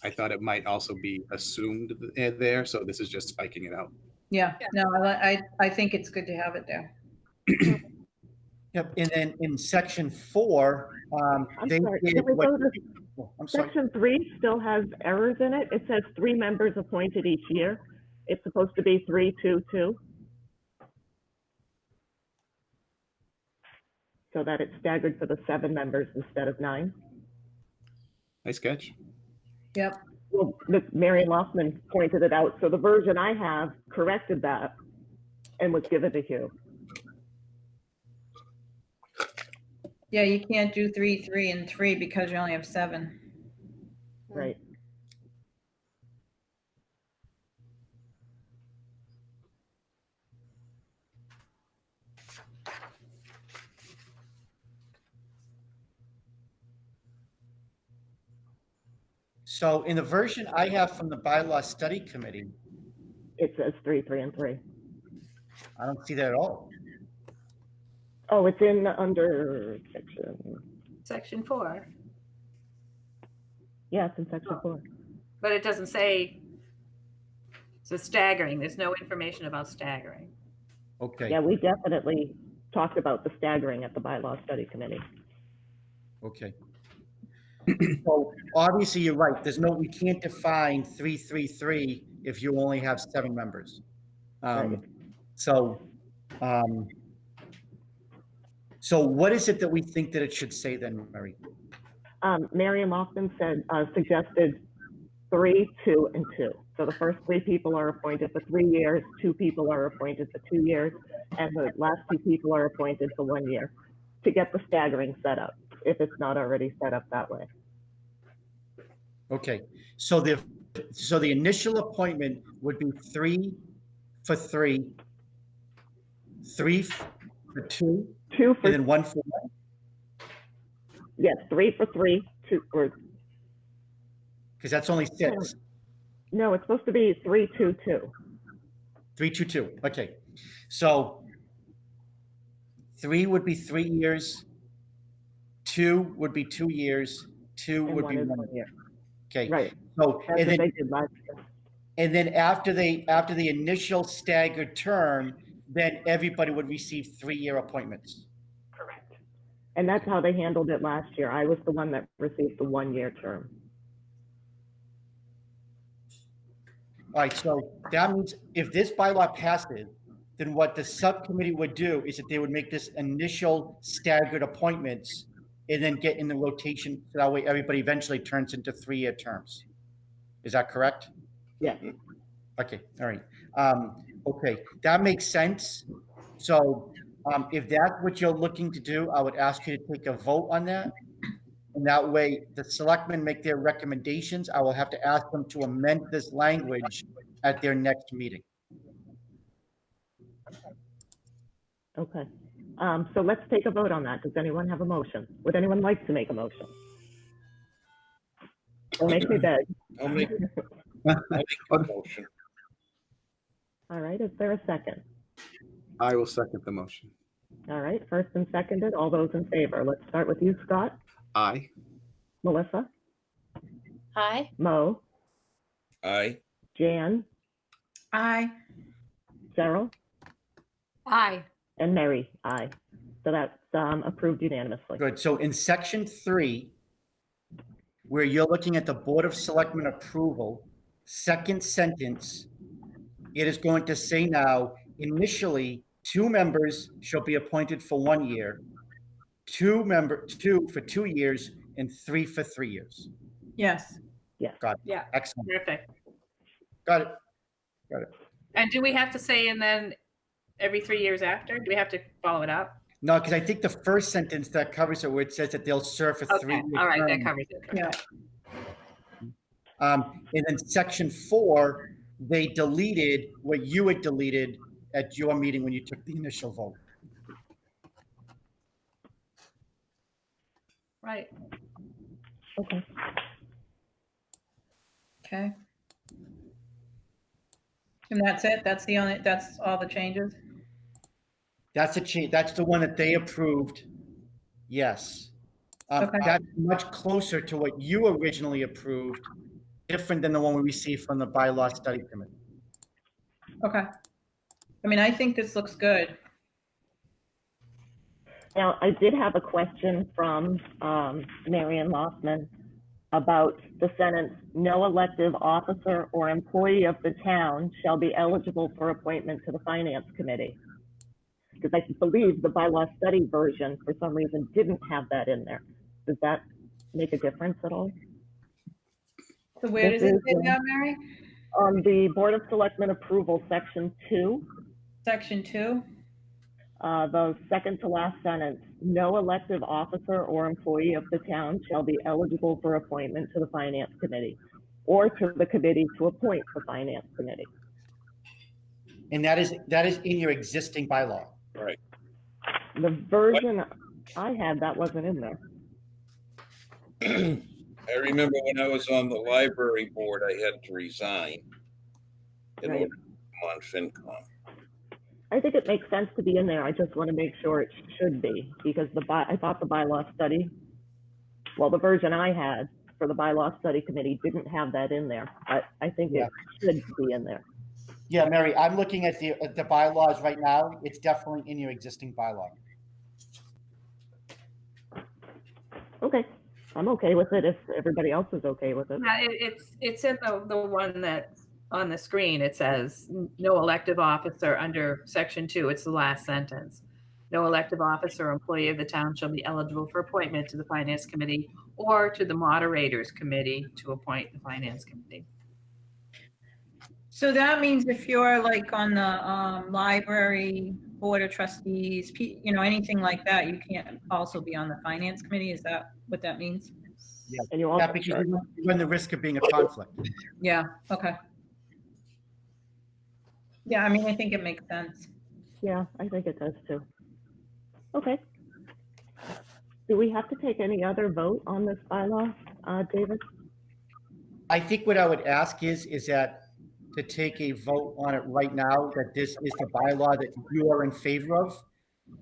I thought it might also be assumed there. So this is just spiking it out. Yeah, no, I think it's good to have it there. Yep, and then in section 4, I'm sorry, can we go to I'm sorry. section 3 still has errors in it. It says 3 members appointed each year. It's supposed to be 3, 2, 2. So that it's staggered for the 7 members instead of 9. Nice catch. Yep. Well, Mary Loftman pointed it out. So the version I have corrected that and was given to Hugh. Yeah, you can't do 3, 3, and 3 because you only have 7. Right. So in the version I have from the bylaw study committee, It says 3, 3, and 3. I don't see that at all. Oh, it's in under section, Section 4, yeah, it's in section 4. but it doesn't say, so staggering, there's no information about staggering. Okay, Yeah, we definitely talked about the staggering at the bylaw study committee. okay. So obviously you're right. We can't define 333 if you only have 7 members. Right. So, so what is it that we think that it should say then, Mary? Mary and Lofton suggested 3, 2, and 2. So the first 3 people are appointed for 3 years, 2 people are appointed for 2 years, and the last 2 people are appointed for 1 year to get the staggering set up, if it's not already set up that way. Okay, so the initial appointment would be 3 for 3, 3 for 2, 2 for, and then 1 for 1. yes, 3 for 3, 2, or Because that's only 6. no, it's supposed to be 3, 2, 2. 3, 2, 2. Okay, so 3 would be 3 years, 2 would be 2 years, 2 And would 1 be is 1 1 year. year. Okay, Right, so that's what they did last year. and then after the initial staggered term, then everybody would receive 3-year appointments. Correct. And that's how they handled it last year. I was the one that received the 1-year term. All right, so that means if this bylaw passes, then what the subcommittee would do is that they would make this initial staggered appointments and then get in the rotation, so that way everybody eventually turns into 3-year terms. Is that correct? Yeah. Okay, all right. Okay, that makes sense. So if that's what you're looking to do, I would ask you to take a vote on that. And that way the selectmen make their recommendations. I will have to ask them to amend this language at their next meeting. Okay. So let's take a vote on that. Does anyone have a motion? Would anyone like to make a motion? Don't make me beg. I'll make a motion. All right, is there a second? I will second the motion. All right, first and seconded, all those in favor. Let's start with you, Scott, Aye. Melissa, Aye. Mo, Aye. Jan, Aye. Cheryl, Aye. and Mary. Aye. So that's approved unanimously. Good. So in section 3, where you're looking at the Board of Selectmen approval, second sentence, it is going to say now, initially, 2 members shall be appointed for 1 year, 2 for 2 years, and 3 for 3 years. Yes. Got it. Yeah. Excellent. Perfect. Got it. And do we have to say, and then every 3 years after? Do we have to follow it up? No, because I think the first sentence that covers it, where it says that they'll serve for 3 Okay, years. all right, that covers it. Yeah. And then section 4, they deleted what you had deleted at your meeting when you took the initial vote. Right. Okay. Okay. And that's it? That's all the changes? That's a change. That's the one that they approved. Yes. Okay. That's much closer to what you originally approved, different than the one we received from the bylaw study committee. Okay. I mean, I think this looks good. Now, I did have a question from Marion Loftman about the sentence, no elective officer or employee of the town shall be eligible for appointment to the finance committee. Because I believe the bylaw study version, for some reason, didn't have that in there. Does that make a difference at all? So where does it say This is, that, Mary? On the Board of Selectmen approval, section 2, Section 2? the second to last sentence, no elective officer or employee of the town shall be eligible for appointment to the finance committee or to the committee to appoint the finance committee. And that is in your existing bylaw. Right. The version I had, that wasn't in there. I remember when I was on the library board, I had to resign in Right. order to come on FinCom. I think it makes sense to be in there. I just want to make sure it should be, because I thought the bylaw study, well, the version I had for the bylaw study committee didn't have that in there, but I think Yeah. it should be in there. Yeah, Mary, I'm looking at the bylaws right now. It's definitely in your existing bylaw. Okay, I'm okay with it if everybody else is okay with it. Yeah, it's in the one that on the screen. It says no elective officer under section 2. It's the last sentence. No elective officer or employee of the town shall be eligible for appointment to the finance committee or to the moderators committee to appoint the finance committee. So that means if you're like on the library board of trustees, anything like that, you can't also be on the finance committee. Is that what that means? Yeah, And you also, yeah, because you run the risk of being a conflict. Yeah. Okay. Yeah, I mean, I think it makes sense. yeah, I think it does too. Okay. Do we have to take any other vote on this bylaw, David? I think what I would ask is that to take a vote on it right now, that this is the bylaw that you are in favor of,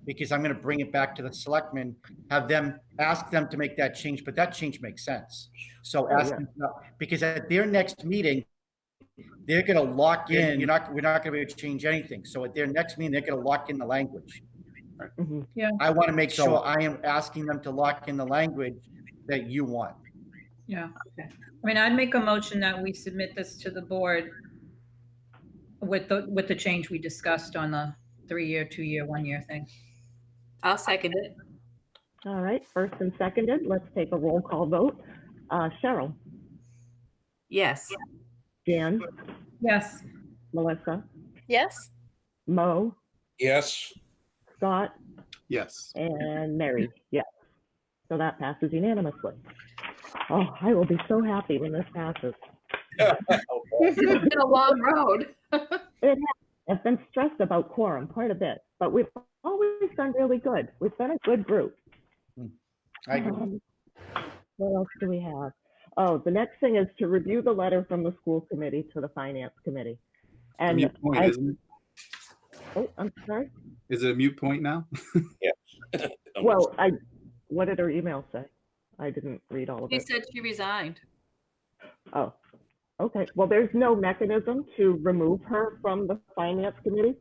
because I'm going to bring it back to the selectmen, have them ask them to make that change, but that change makes sense. So ask them, because at their next meeting, they're going to lock in. We're not going to be able to change anything. So at their next meeting, they're going to lock in the language. Mm-hmm. Yeah. I want to make sure I am asking them to lock in the language that you want. Yeah. Okay. I mean, I'd make a motion that we submit this to the board with the change we discussed on the 3-year, 2-year, 1-year thing. I'll second it. All right, first and seconded. Let's take a roll call vote. Cheryl, Yes. Jan, Yes. Melissa, Yes. Mo, Yes, Scott, Yes. and Mary. Yes. So that passes unanimously. Oh, I will be so happy when this passes. It's been a long road. I've been stressed about quorum quite a bit, but we've always done really good. We've been a good group. I agree. What else do we have? Oh, the next thing is to review the letter from the school committee to the finance committee. A And mute point, isn't it? oh, I'm sorry. Is it a mute point now? Well, what did her email say? I didn't read all of She it. said she resigned. Oh, okay. Well, there's no mechanism to remove her from the finance committee.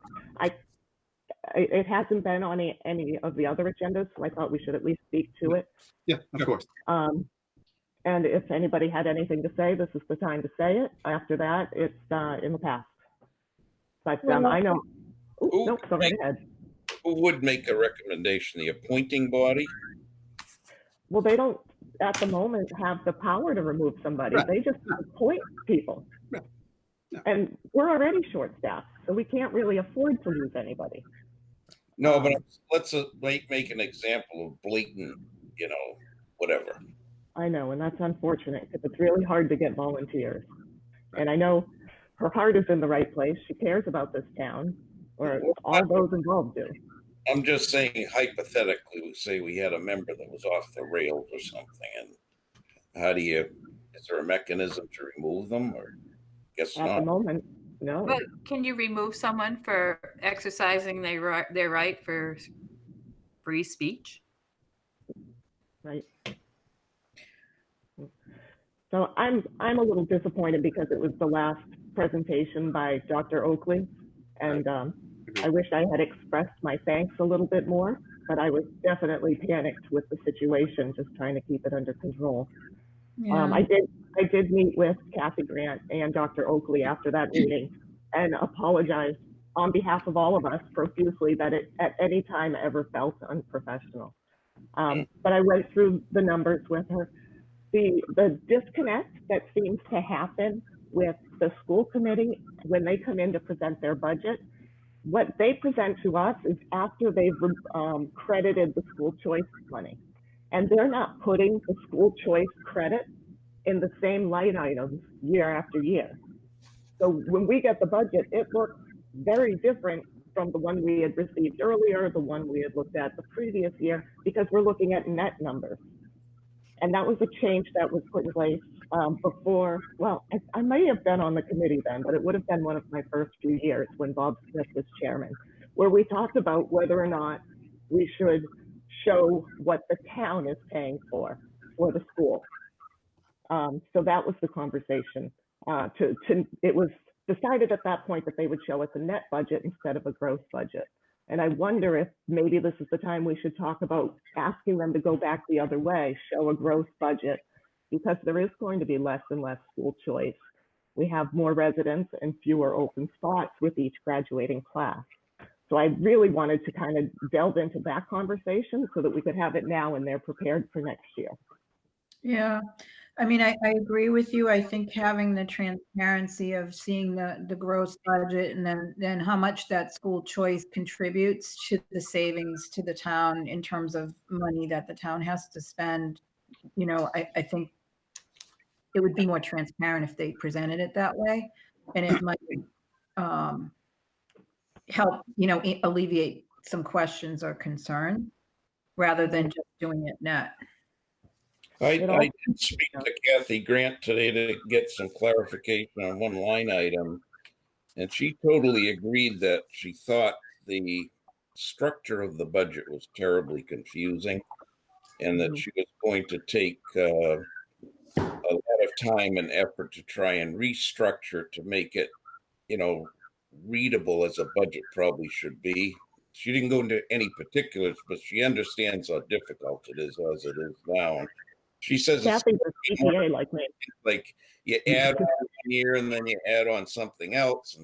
It hasn't been on any of the other agendas, so I thought we should at least speak to it. Yeah, of course. And if anybody had anything to say, this is the time to say it. After that, it's in the past. But I know. Ooh, Nope, go right ahead. who would make a recommendation? The appointing body? Well, they don't at the moment have the power to remove somebody. Right. They just appoint people. Right. Yeah. And we're already short-staffed, so we can't really afford to lose anybody. No, but let's make an example of blatant, whatever. I know, and that's unfortunate because it's really hard to get volunteers. And I know her heart is in the right place. She cares about this town, or all those involved do. I'm just saying hypothetically, we say we had a member that was off the rails or something, and is there a mechanism to remove them, or guess At not? the moment, no. But can you remove someone for exercising their right for free speech? Right. So I'm a little disappointed because it was the last presentation by Dr. Oakley, and I wish I had expressed my thanks a little bit more, but I was definitely panicked with the situation, just trying to keep it under control. Yeah. I did meet with Kathy Grant and Dr. Oakley after that meeting and apologized on behalf of all of us profusely that it at any time ever felt unprofessional. But I went through the numbers with her. The disconnect that seems to happen with the school committee when they come in to present their budget, what they present to us is after they've credited the school choice money. And they're not putting the school choice credit in the same line items year after year. So when we get the budget, it looks very different from the one we had received earlier, the one we had looked at the previous year, because we're looking at net numbers. And that was a change that was put in place before, well, I may have been on the committee then, but it would have been one of my first few years when Bob Smith was chairman, where we talked about whether or not we should show what the town is paying for the school. So that was the conversation. It was decided at that point that they would show us a net budget instead of a gross budget. And I wonder if maybe this is the time we should talk about asking them to go back the other way, show a gross budget, because there is going to be less and less school choice. We have more residents and fewer open spots with each graduating class. So I really wanted to kind of delve into that conversation so that we could have it now and they're prepared for next year. Yeah, I mean, I agree with you. I think having the transparency of seeing the gross budget and then how much that school choice contributes to the savings to the town in terms of money that the town has to spend, I think it would be more transparent if they presented it that way, and it might help, alleviate some questions or concern rather than just doing it net. I did speak to Kathy Grant today to get some clarification on one line item, and she totally agreed that she thought the structure of the budget was terribly confusing and that she was going to take a lot of time and effort to try and restructure to make it, readable as a budget probably should be. She didn't go into any particulars, but she understands how difficult it is as it is now. She says Kathy's a CPA like me. Like you add on 1 year and then you add on something else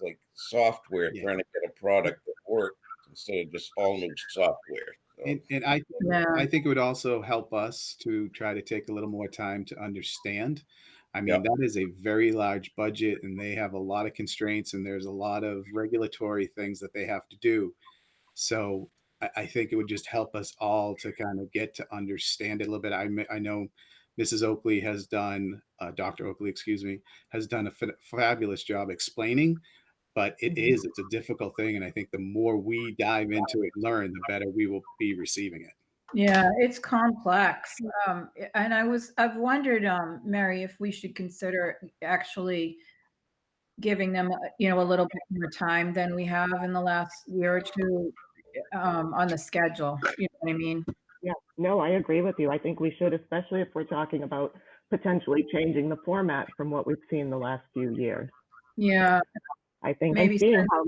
like software, trying to get a product that works instead of just all new software. So. And I think it would also help us to try to take a little more time to understand. I mean, that is a very large budget and they have a lot of constraints and there's a lot of regulatory things that they have to do. So I think it would just help us all to kind of get to understand it a little bit. I know Mrs. Oakley has done, Dr. Oakley, excuse me, has done a fabulous job explaining, but it's a difficult thing. And I think the more we dive into it and learn, the better we will be receiving it. Yeah, it's complex. And I've wondered, Mary, if we should consider actually giving them, a little bit more time than we have in the last year or two on the schedule. You know what I mean? Yeah, no, I agree with you. I think we should, especially if we're talking about potentially changing the format from what we've seen the last few years. Yeah. I think Maybe I'm seeing how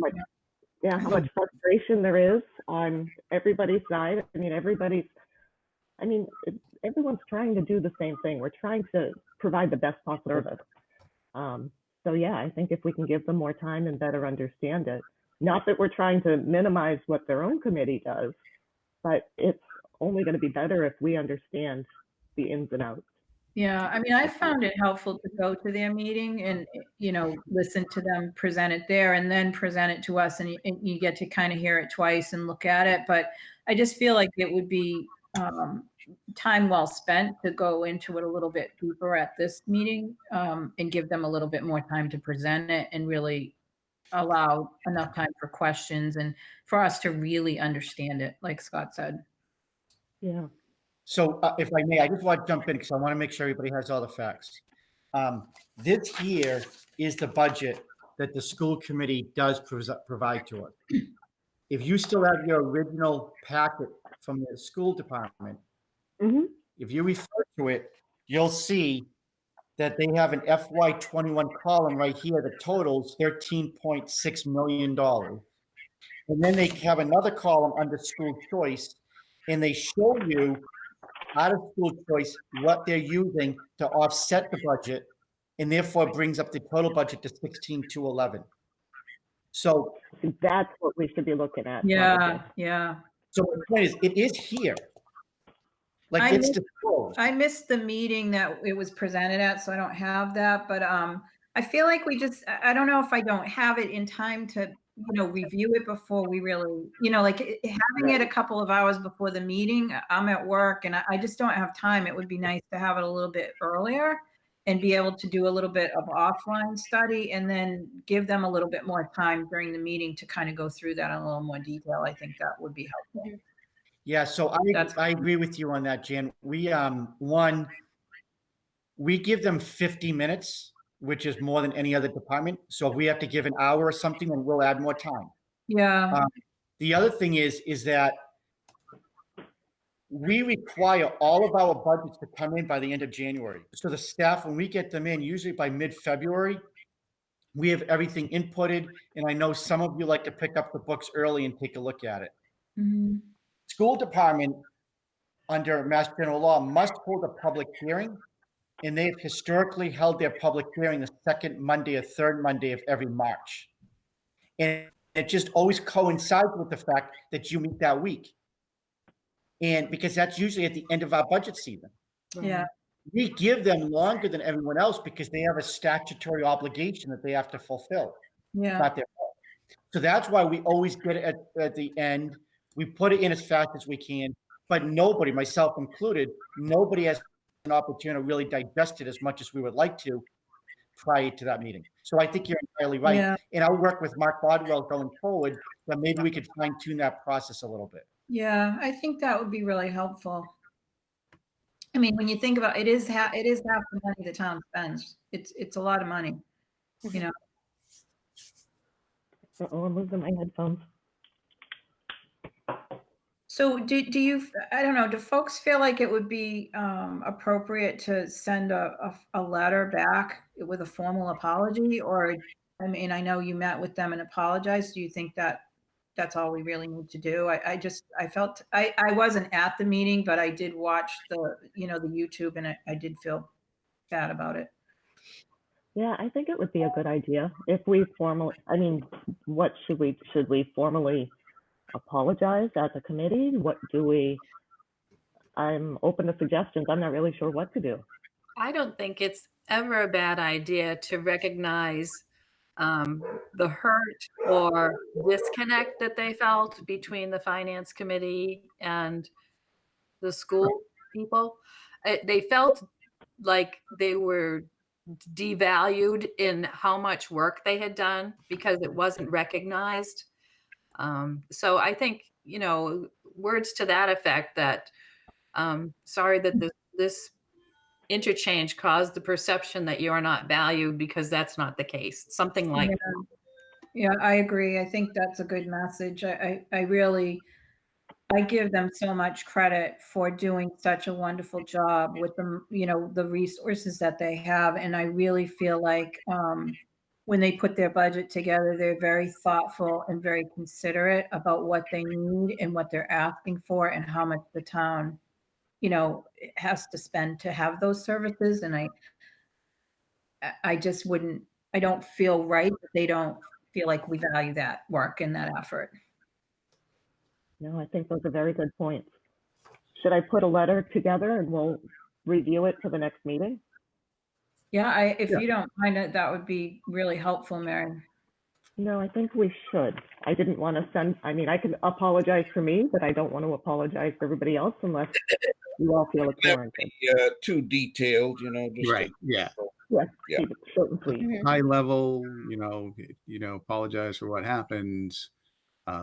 much frustration there is on everybody's side. I mean, everyone's trying to do the same thing. We're trying to provide the best possible service. So yeah, I think if we can give them more time and better understand it, not that we're trying to minimize what their own committee does, but it's only going to be better if we understand the ins and outs. Yeah, I mean, I found it helpful to go to their meeting and, listen to them present it there and then present it to us, and you get to kind of hear it twice and look at it. But I just feel like it would be time well spent to go into it a little bit deeper at this meeting and give them a little bit more time to present it and really allow enough time for questions and for us to really understand it, like Scott said. Yeah. So if I may, I just want to jump in because I want to make sure everybody has all the facts. This here is the budget that the school committee does provide to us. If you still have your original packet from the school department, if you refer to it, you'll see that they have an FY21 column right here that totals $13.6 million. And then they have another column under school choice, and they show you out of school choice what they're using to offset the budget, and therefore brings up the total budget to 16,211. So that's what we should be looking at. Yeah, probably. yeah. So the point is, it is here. Like it's disclosed. I missed the meeting that it was presented at, so I don't have that. But I feel like I don't know if I don't have it in time to, review it before we really, like having it a couple of hours before the meeting. I'm at work and I just don't have time. It would be nice to have it a little bit earlier and be able to do a little bit of offline study and then give them a little bit more time during the meeting to kind of go through that in a little more detail. I think that would be helpful. Yeah, so That's- I agree with you on that, Jan. We give them 50 minutes, which is more than any other department. So if we have to give an hour or something, then we'll add more time. Yeah, The other thing is that we require all of our budgets to come in by the end of January. So the staff, when we get them in, usually by mid-February, we have everything inputted. And I know some of you like to pick up the books early and take a look at it. mhm, School department, under Mass General Law, must hold a public hearing. And they've historically held their public hearing the second Monday or third Monday of every March. And it just always coincides with the fact that you meet that week. And because that's usually at the end of our budget season. yeah, We give them longer than everyone else because they have a statutory obligation that they have to fulfill. yeah, Not their fault. So that's why we always get it at the end. We put it in as fast as we can, but nobody, myself included, nobody has an opportunity to really digest it as much as we would like to prior to that meeting. So I think you're entirely right. Yeah. And I'll work with Mark Bodwell going forward, that maybe we could fine tune that process a little bit. yeah. I think that would be really helpful. I mean, when you think about it, is half the money the town spends. It's a lot of money, you know. Uh-oh, I'm losing my headphones. So do you, I don't know, do folks feel like it would be appropriate to send a letter back with a formal apology? Or, I mean, I know you met with them and apologized. Do you think that that's all we really need to do? I felt, I wasn't at the meeting, but I did watch the YouTube, and I did feel bad about it. Yeah, I think it would be a good idea if we what should we formally apologize as a committee? I'm open to suggestions. I'm not really sure what to do. I don't think it's ever a bad idea to recognize the hurt or disconnect that they felt between the finance committee and the school people. They felt like they were devalued in how much work they had done because it wasn't recognized. So I think, words to that effect that, sorry that this interchange caused the perception that you are not valued, because that's not the case. Something like that. Yeah, I agree. I think that's a good message. I give them so much credit for doing such a wonderful job with the resources that they have. And I really feel like when they put their budget together, they're very thoughtful and very considerate about what they need and what they're asking for and how much the town, has to spend to have those services. And I just I don't feel right that they don't feel like we value that work and that effort. No, I think those are very good points. Should I put a letter together and we'll review it for the next meeting? Yeah, if you don't mind it, that would be really helpful, Mary. No, I think we should. I didn't want to I can apologize for me, but I don't want to apologize for everybody else unless you all feel it's warranted. Too detailed, just Right. Yeah. Yes, Yeah. keep it short and sweet. High level, apologize for what happened.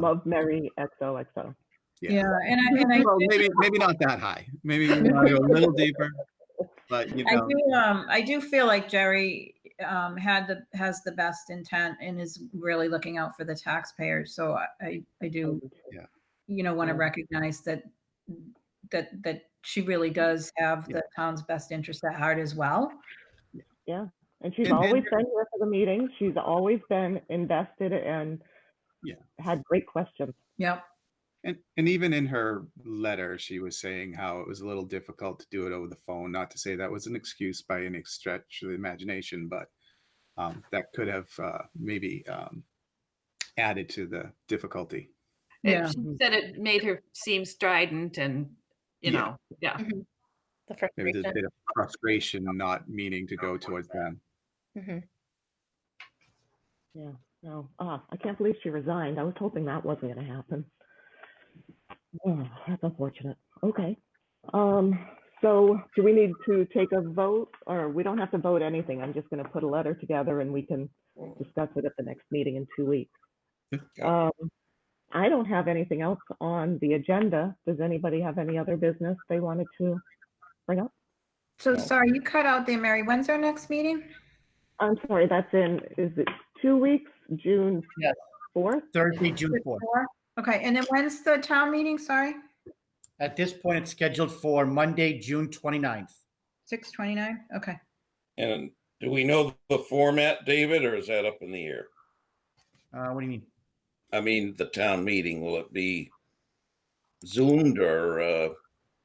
Love, Mary, XOXO. Yeah, and I well, maybe not that high. Maybe a little deeper. But I do feel like Jerry has the best intent and is really looking out for the taxpayers. So I do, want to recognize that she really does have the town's best interest at heart as well. Yeah, and she's always been here for the meeting. She's always been invested and had great questions. Yep. And even in her letter, she was saying how it was a little difficult to do it over the phone. Not to say that was an excuse by any stretch of the imagination, but that could have maybe added to the difficulty. Yeah. She said it made her seem strident and, Yeah. The Maybe there's a frustration. bit of frustration not meaning to go towards them. Yeah, no, I can't believe she resigned. I was hoping that wasn't going to happen. Oh, that's unfortunate. Okay. So do we need to take a vote, or we don't have to vote anything? I'm just going to put a letter together and we can discuss it at the next meeting in 2 weeks. I don't have anything else on the agenda. Does anybody have any other business they wanted to bring up? So No. sorry, you cut out there, Mary. When's our next meeting? I'm sorry, that's is it 2 weeks, June Yes. 4th? Thursday, June 4th. Okay, and then when's the town meeting? Sorry, At this point, it's scheduled for Monday, June 29th. 6/29. Okay. And do we know the format, David, or is that up in the air? What do you mean? I mean, the town meeting, will it be Zoomed or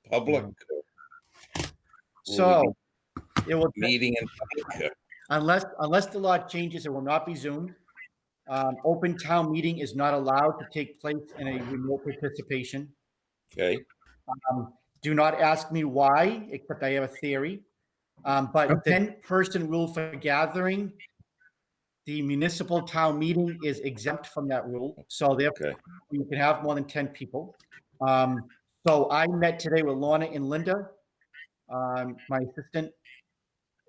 public? So it will, Meeting in public? unless the law changes, it will not be Zoom. Open town meeting is not allowed to take place in a remote participation. Okay, Do not ask me why, except I have a theory. But 10-person rule for gathering, the municipal town meeting is exempt from that rule. So therefore, okay. you can have more than 10 people. So I met today with Lorna and Linda, my assistant,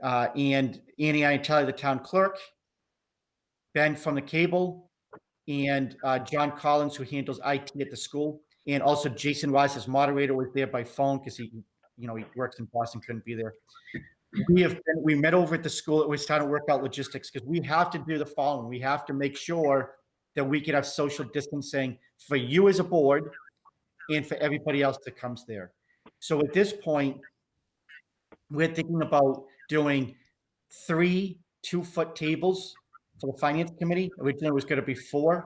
and Annie Untitled, the town clerk, Ben from the cable, and John Collins, who handles IT at the school. And also Jason Wise, as moderator, was there by phone because he works in Boston, couldn't be there. We met over at the school. We're starting to work out logistics because we have to do the following. We have to make sure that we can have social distancing for you as a board and for everybody else that comes there. So at this point, we're thinking about doing 3 2-foot tables for the finance committee. Originally it was going to be 4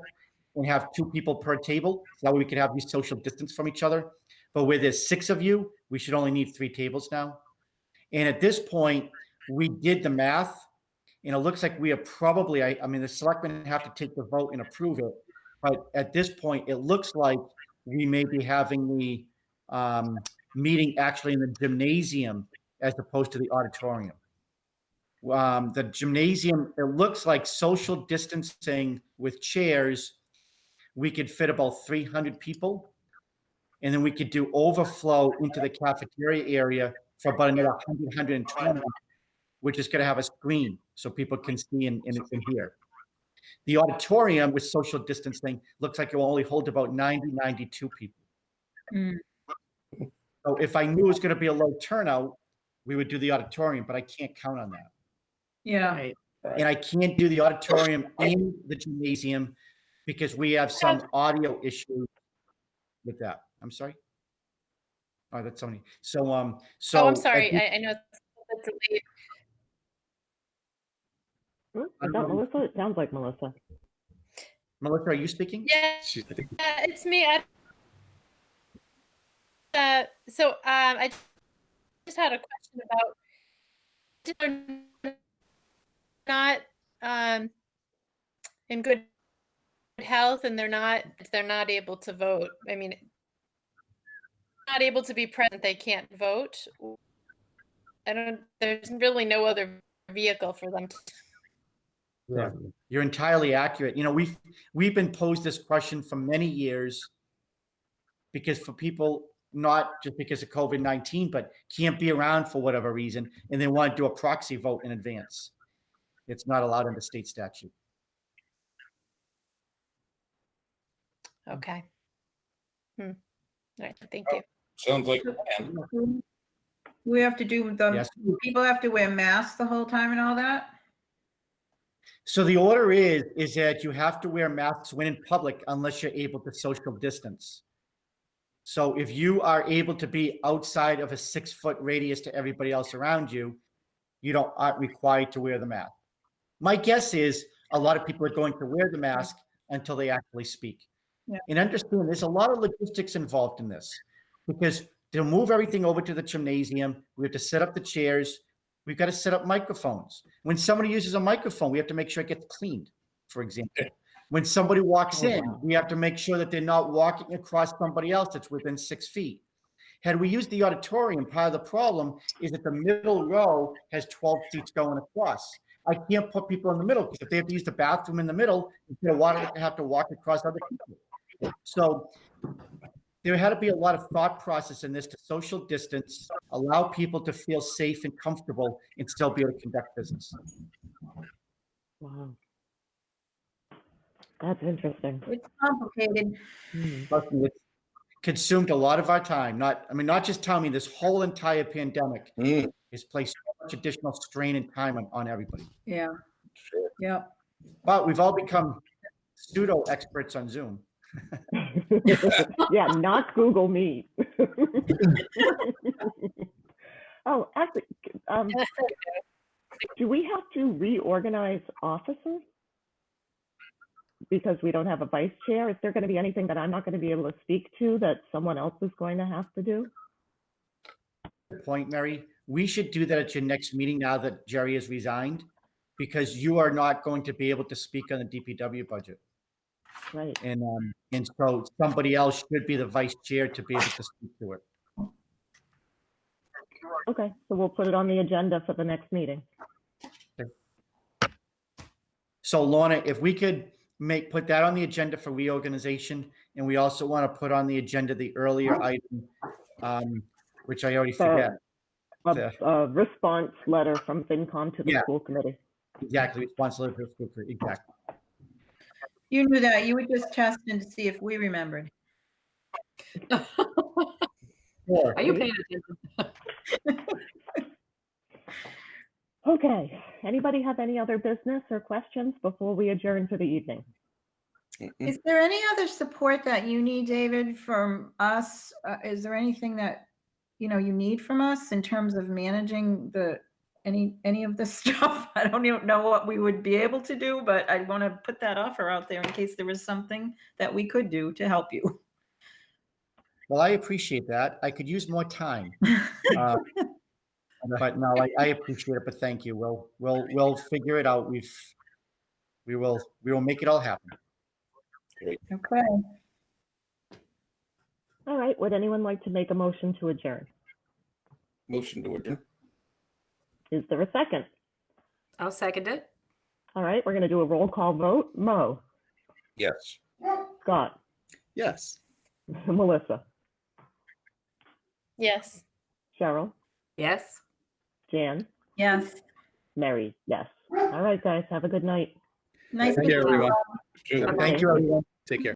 and have 2 people per table. So that way we could have these social distance from each other. But where there's 6 of you, we should only need 3 tables now. And at this point, we did the math, and it looks like we are probably, I mean, the selectmen have to take the vote and approve it. But at this point, it looks like we may be having the meeting actually in the gymnasium as opposed to the auditorium. The gymnasium, it looks like social distancing with chairs, we could fit about 300 people. And then we could do overflow into the cafeteria area for about another 100, 120, which is going to have a screen so people can see and hear. The auditorium with social distancing looks like it will only hold about 90, 92 people. Mm. So if I knew it was going to be a low turnout, we would do the auditorium, but I can't count on that. Yeah. Right. And I can't do the auditorium in the gymnasium because we have some audio issues with that. I'm sorry. Oh, that's somebody. So, Oh, I'm sorry. I know it's late. Is that Melissa? It sounds like Melissa. Melissa, are you speaking? Yeah, I think it's me. I just had a question about not in good health and they're not able to vote. I mean, not able to be present, they can't vote. There's really no other vehicle for them to. Yeah, you're entirely accurate. You know, we've been posed this question for many years because for people, not just because of COVID-19, but can't be around for whatever reason, and they want to do a proxy vote in advance. It's not allowed under state statute. Okay. All right. Thank you. Sounds like, We have to do the, Yes. people have to wear masks the whole time and all that? So the order is that you have to wear masks when in public unless you're able to social distance. So if you are able to be outside of a 6-foot radius to everybody else around you, you aren't required to wear the mask. My guess is a lot of people are going to wear the mask until they actually speak. Yeah. And understand there's a lot of logistics involved in this because to move everything over to the gymnasium, we have to set up the chairs. We've got to set up microphones. When somebody uses a microphone, we have to make sure it gets cleaned, for example. When somebody walks in, we have to make sure that they're not walking across somebody else that's within 6 feet. Had we used the auditorium, part of the problem is that the middle row has 12 seats going across. I can't put people in the middle because if they have to use the bathroom in the middle, they have to walk across other people. So there had to be a lot of thought process in this to social distance, allow people to feel safe and comfortable and still be able to conduct business. Wow. That's interesting. It's complicated. Hmm. Trust me, it's consumed a lot of our time. Not just town meeting, this whole entire pandemic Mm, has placed so much additional strain and time on everybody. Yeah, sure. yeah. But we've all become pseudo experts on Zoom. Yeah, not Google Meet. Oh, actually, do we have to reorganize officers? Because we don't have a vice chair? Is there going to be anything that I'm not going to be able to speak to that someone else is going to have to do? Good point, Mary. We should do that at your next meeting now that Jerry has resigned, because you are not going to be able to speak on the DPW budget. Right. And so somebody else should be the vice chair to be able to speak to it. Okay, so we'll put it on the agenda for the next meeting. So Lorna, if we could put that on the agenda for reorganization, and we also want to put on the agenda the earlier item, which I already forget. A response letter from FinCom to the Yeah. school committee. Exactly, responsibility for the school committee, exactly. You knew that. You were just testing to see if we remembered. Sure. Are you paying attention? Okay, anybody have any other business or questions before we adjourn for the evening? Is there any other support that you need, David, from us? Is there anything that, you need from us in terms of managing any of this stuff? I don't even know what we would be able to do, but I want to put that offer out there in case there was something that we could do to help you. Well, I appreciate that. I could use more time. But no, I appreciate it, but thank you. We'll figure it out. We will make it all happen. Okay. All right, would anyone like to make a motion to adjourn? Motion to adjourn. Is there a second? I'll second it. All right, we're going to do a roll call vote. Mo, Yes. Scott, Yes. Melissa, Yes. Cheryl, Yes. Jan, Yes. Mary, yes. All right, guys, have a good night. Nice Thank to you, meet you. everyone. Sure. Thank you, everyone. Take care.